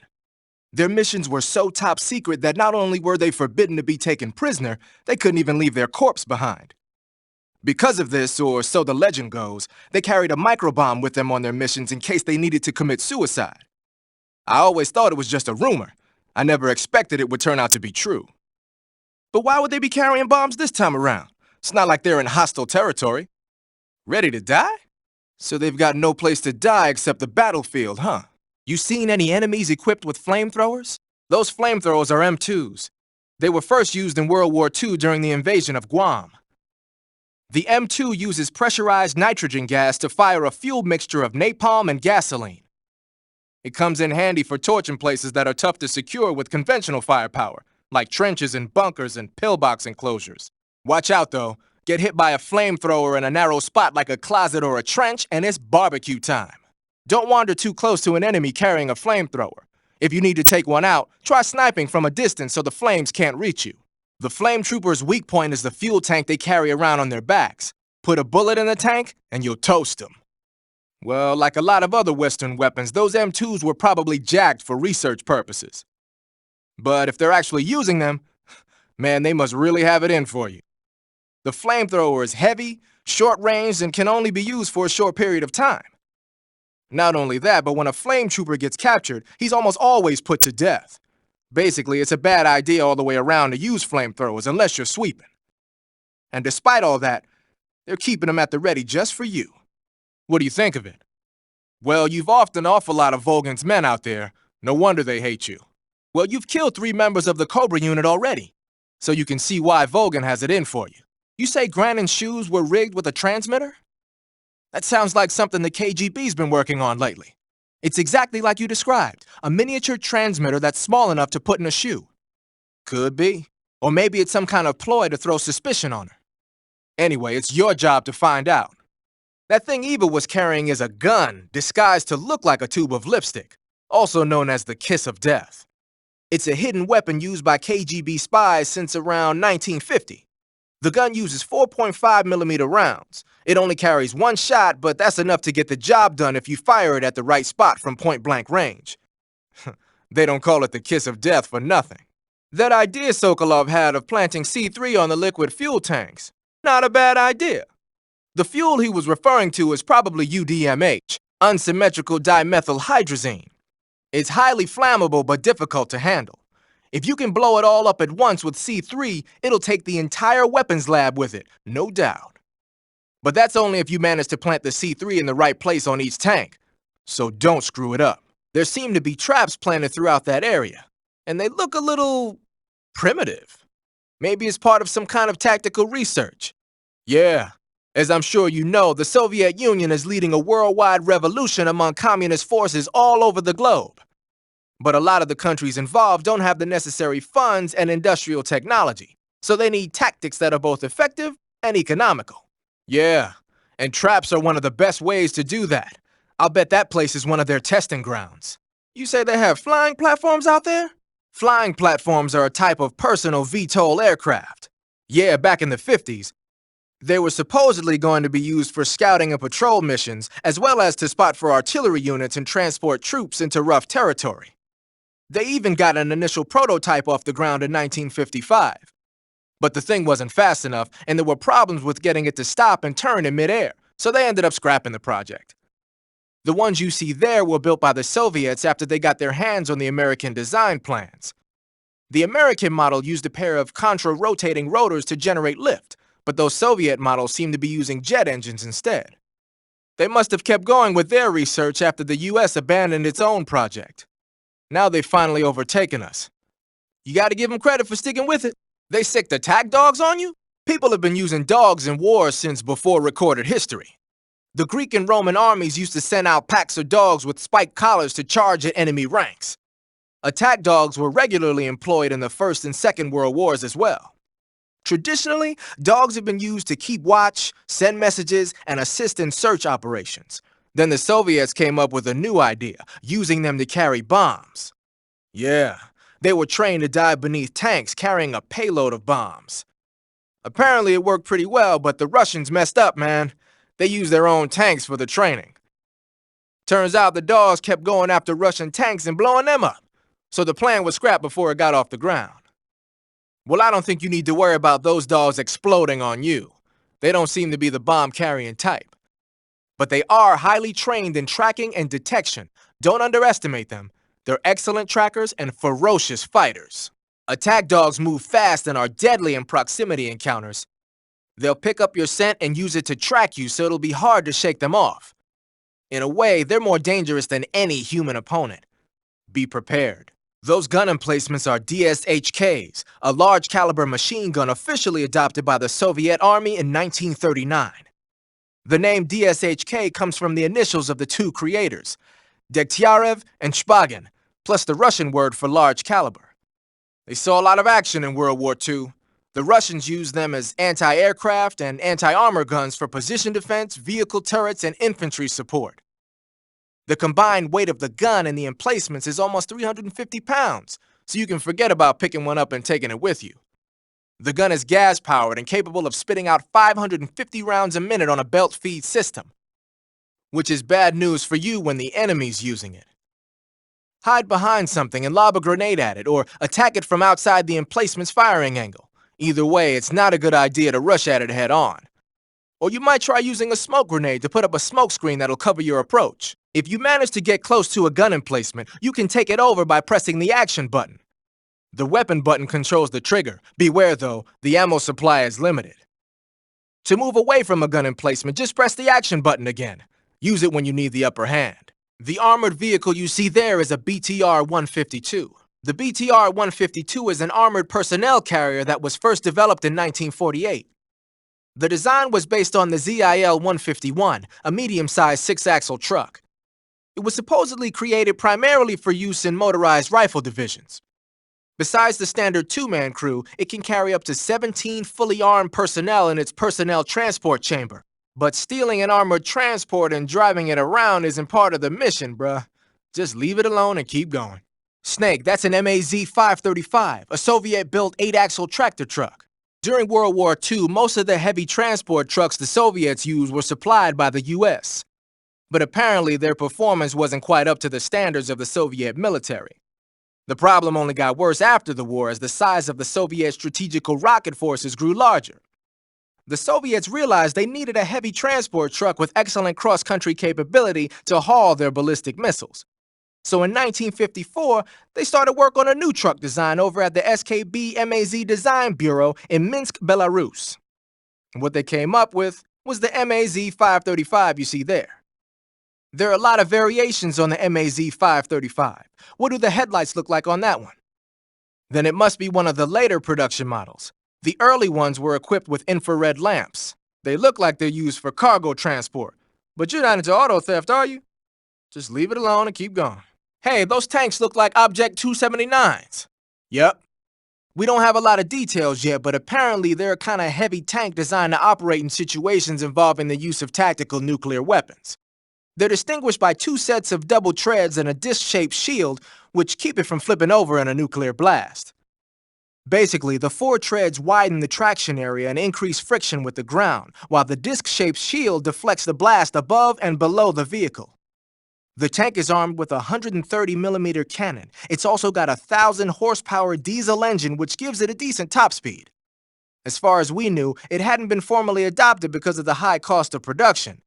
Their missions were so top secret that not only were they forbidden to be taken prisoner, they couldn't even leave their corpse behind. Because of this, or so the legend goes, they carried a microbomb with them on their missions in case they needed to commit suicide. I always thought it was just a rumor. I never expected it would turn out to be true. But why would they be carrying bombs this time around? It's not like they're in hostile territory. Ready to die? So they've got no place to die except the battlefield, huh? You seen any enemies equipped with flamethrowers? Those flamethrowers are M2s. They were first used in World War II during the invasion of Guam. The M2 uses pressurized nitrogen gas to fire a fuel mixture of napalm and gasoline. It comes in handy for torching places that are tough to secure with conventional firepower, like trenches and bunkers and pillbox enclosures. Watch out, though. Get hit by a flamethrower in a narrow spot like a closet or a trench, and it's barbecue time. Don't wander too close to an enemy carrying a flamethrower. If you need to take one out, try sniping from a distance so the flames can't reach you. The flame trooper's weak point is the fuel tank they carry around on their backs. Put a bullet in the tank, and you'll toast them. Well, like a lot of other Western weapons, those M2s were probably jacked for research purposes. But if they're actually using them, man, they must really have it in for you. The flamethrower is heavy, short-ranged, and can only be used for a short period of time. Not only that, but when a flame trooper gets captured, he's almost always put to death. Basically, it's a bad idea all the way around to use flamethrowers unless you're sweeping. And despite all that, they're keeping them at the ready just for you. What do you think of it? Well, you've often awful lot of Volgin's men out there, No wonder they hate you. Well, you've killed 3 members of the Cobra unit already, so you can see why Vogan has it in for you. You say Grannon's shoes were rigged with a transmitter? That sounds like something the KGB's been working on lately. It's exactly like you described, a miniature transmitter that's small enough to put in a shoe. Could be. Or maybe it's some kind of ploy to throw suspicion on her. Anyway, it's your job to find out. That thing Eva was carrying is a gun disguised to look like a tube of lipstick, also known as the Kiss of Death. It's a hidden weapon used by KGB spies since around 1950. The gun uses 4.5mm rounds. It only carries 1 shot, but that's enough to get the job done if you fire it at the right spot from point-blank range. They don't call it the Kiss of Death for nothing. That idea Sokolov had of planting C3 on the liquid fuel tanks, not a bad idea. The fuel he was referring to is probably UDMH, unsymmetrical dimethylhydrazine. It's highly flammable but difficult to handle. If you can blow it all up at once with C3, it'll take the entire weapons lab with it, no doubt. But that's only if you manage to plant the C3 in the right place on each tank. So don't screw it up. There seem to be traps planted throughout that area, and they look a little primitive. Maybe it's part of some kind of tactical research. Yeah, as I'm sure you know, the Soviet Union is leading a worldwide revolution among communist forces all over the globe. But a lot of the countries involved don't have the necessary funds and industrial technology, so they need tactics that are both effective and economical. Yeah, and traps are one of the best ways to do that. I'll bet that place is one of their testing grounds. You say they have flying platforms out there? Flying platforms are a type of personal VTOL aircraft. Yeah, back in the 50s, they were supposedly going to be used for scouting and patrol missions, as well as to spot for artillery units and transport troops into rough territory. They even got an initial prototype off the ground in 1955. But the thing wasn't fast enough, and there were problems with getting it to stop and turn in midair, so they ended up scrapping the project. The ones you see there were built by the Soviets after they got their hands on the American design plans. The American model used a pair of contra-rotating rotors to generate lift, but those Soviet models seem to be using jet engines instead. They must have kept going with their research after the US abandoned its own project. Now they've finally overtaken us. You gotta give them credit for sticking with it. They sicked attack dogs on you? People have been using dogs in wars since before recorded history. The Greek and Roman armies used to send out packs of dogs with spiked collars to charge at enemy ranks. Attack dogs were regularly employed in the First and Second World Wars as well. Traditionally, dogs have been used to keep watch, send messages, and assist in search operations. Then the Soviets came up with a new idea, using them to carry bombs. Yeah, they were trained to dive beneath tanks carrying a payload of bombs. Apparently it worked pretty well, but the Russians messed up, man. They used their own tanks for the training. Turns out the dogs kept going after Russian tanks and blowing them up, so the plan was scrapped before it got off the ground. Well, I don't think you need to worry about those dogs exploding on you. They don't seem to be the bomb-carrying type. But they are highly trained in tracking and detection. Don't underestimate them. They're excellent trackers and ferocious fighters. Attack dogs move fast and are deadly in proximity encounters. They'll pick up your scent and use it to track you, so it'll be hard to shake them off. In a way, they're more dangerous than any human opponent. Be prepared. Those gun emplacements are DSHKs, a large-caliber machine gun officially adopted by the Soviet Army in 1939. The name DSHK comes from the initials of the two creators, Degtyarev and Shpagin, plus the Russian word for large caliber. They saw a lot of action in World War II. The Russians used them as anti-aircraft and anti-armor guns for position defense, vehicle turrets, and infantry support. The combined weight of the gun and the emplacements is almost 350 pounds, so you can forget about picking one up and taking it with you. The gun is gas-powered and capable of spitting out 550 rounds a minute on a belt feed system, which is bad news for you when the enemy's using it. Hide behind something and lob a grenade at it, or attack it from outside the emplacement's firing angle. Either way, it's not a good idea to rush at it head-on. Or you might try using a smoke grenade to put up a smoke screen that'll cover your approach. If you manage to get close to a gun emplacement, you can take it over by pressing the action button. The weapon button controls the trigger. Beware though, the ammo supply is limited. To move away from a gun emplacement, just press the action button again. Use it when you need the upper hand. The armored vehicle you see there is a BTR-152. The BTR-152 is an armored personnel carrier that was first developed in 1948. The design was based on the ZIL-151, a medium-sized six-axle truck. It was supposedly created primarily for use in motorized rifle divisions. Besides the standard two-man crew, it can carry up to 17 fully armed personnel in its personnel transport chamber. But stealing an armored transport and driving it around isn't part of the mission, bruh. Just leave it alone and keep going. Snake, that's an MAZ-535, a Soviet-built 8-axle tractor truck. During World War II, most of the heavy transport trucks the Soviets used were supplied by the US. But apparently their performance wasn't quite up to the standards of the Soviet military. The problem only got worse after the war as the size of the Soviet strategical rocket forces grew larger. The Soviets realized they needed a heavy transport truck with excellent cross-country capability to haul their ballistic missiles. So in 1954, they started work on a new truck design over at the SKB MAZ Design Bureau in Minsk, Belarus. What they came up with was the MAZ-535 you see there. There are a lot of variations on the MAZ-535. What do the headlights look like on that one? Then it must be one of the later production models. The early ones were equipped with infrared lamps. They look like they're used for cargo transport. But you're not into auto theft, are you? Just leave it alone and keep going. Hey, those tanks look like Object 279s. Yep. We don't have a lot of details yet, but apparently they're a kind of heavy tank designed to operate in situations involving the use of tactical nuclear weapons. They're distinguished by 2 sets of double treads and a disc-shaped shield, which keep it from flipping over in a nuclear blast. Basically, the 4 treads widen the traction area and increase friction with the ground, while the disc-shaped shield deflects the blast above and below the vehicle. The tank is armed with a 130mm cannon. It's also got a 1,000-horsepower diesel engine, which gives it a decent top speed. As far as we knew, it hadn't been formally adopted because of the high cost of production.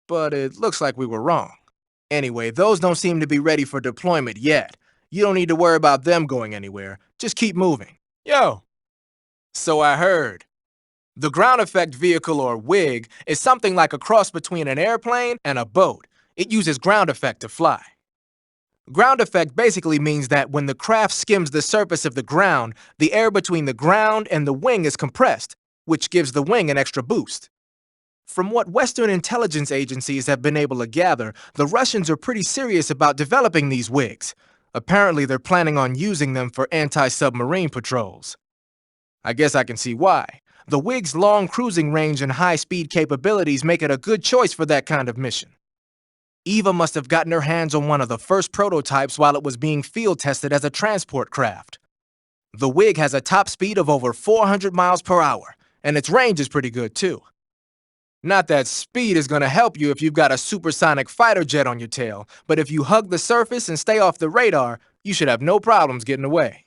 But it looks like we were wrong. Anyway, those don't seem to be ready for deployment yet. You don't need to worry about them going anywhere. Just keep moving. Yo! So I heard. The ground effect vehicle, or WIG, is something like a cross between an airplane and a boat. It uses ground effect to fly. Ground effect basically means that when the craft skims the surface of the ground, the air between the ground and the wing is compressed, which gives the wing an extra boost. From what Western intelligence agencies have been able to gather, the Russians are pretty serious about developing these WIGs. Apparently, they're planning on using them for anti-submarine patrols. I guess I can see why. The WIG's long cruising range and high-speed capabilities make it a good choice for that kind of mission. Eva must have gotten her hands on one of the first prototypes while it was being field tested as a transport craft. The WIG has a top speed of over 400 miles per hour, and its range is pretty good too. Not that speed is going to help you if you've got a supersonic fighter jet on your tail, but if you hug the surface and stay off the radar, you should have no problems getting away.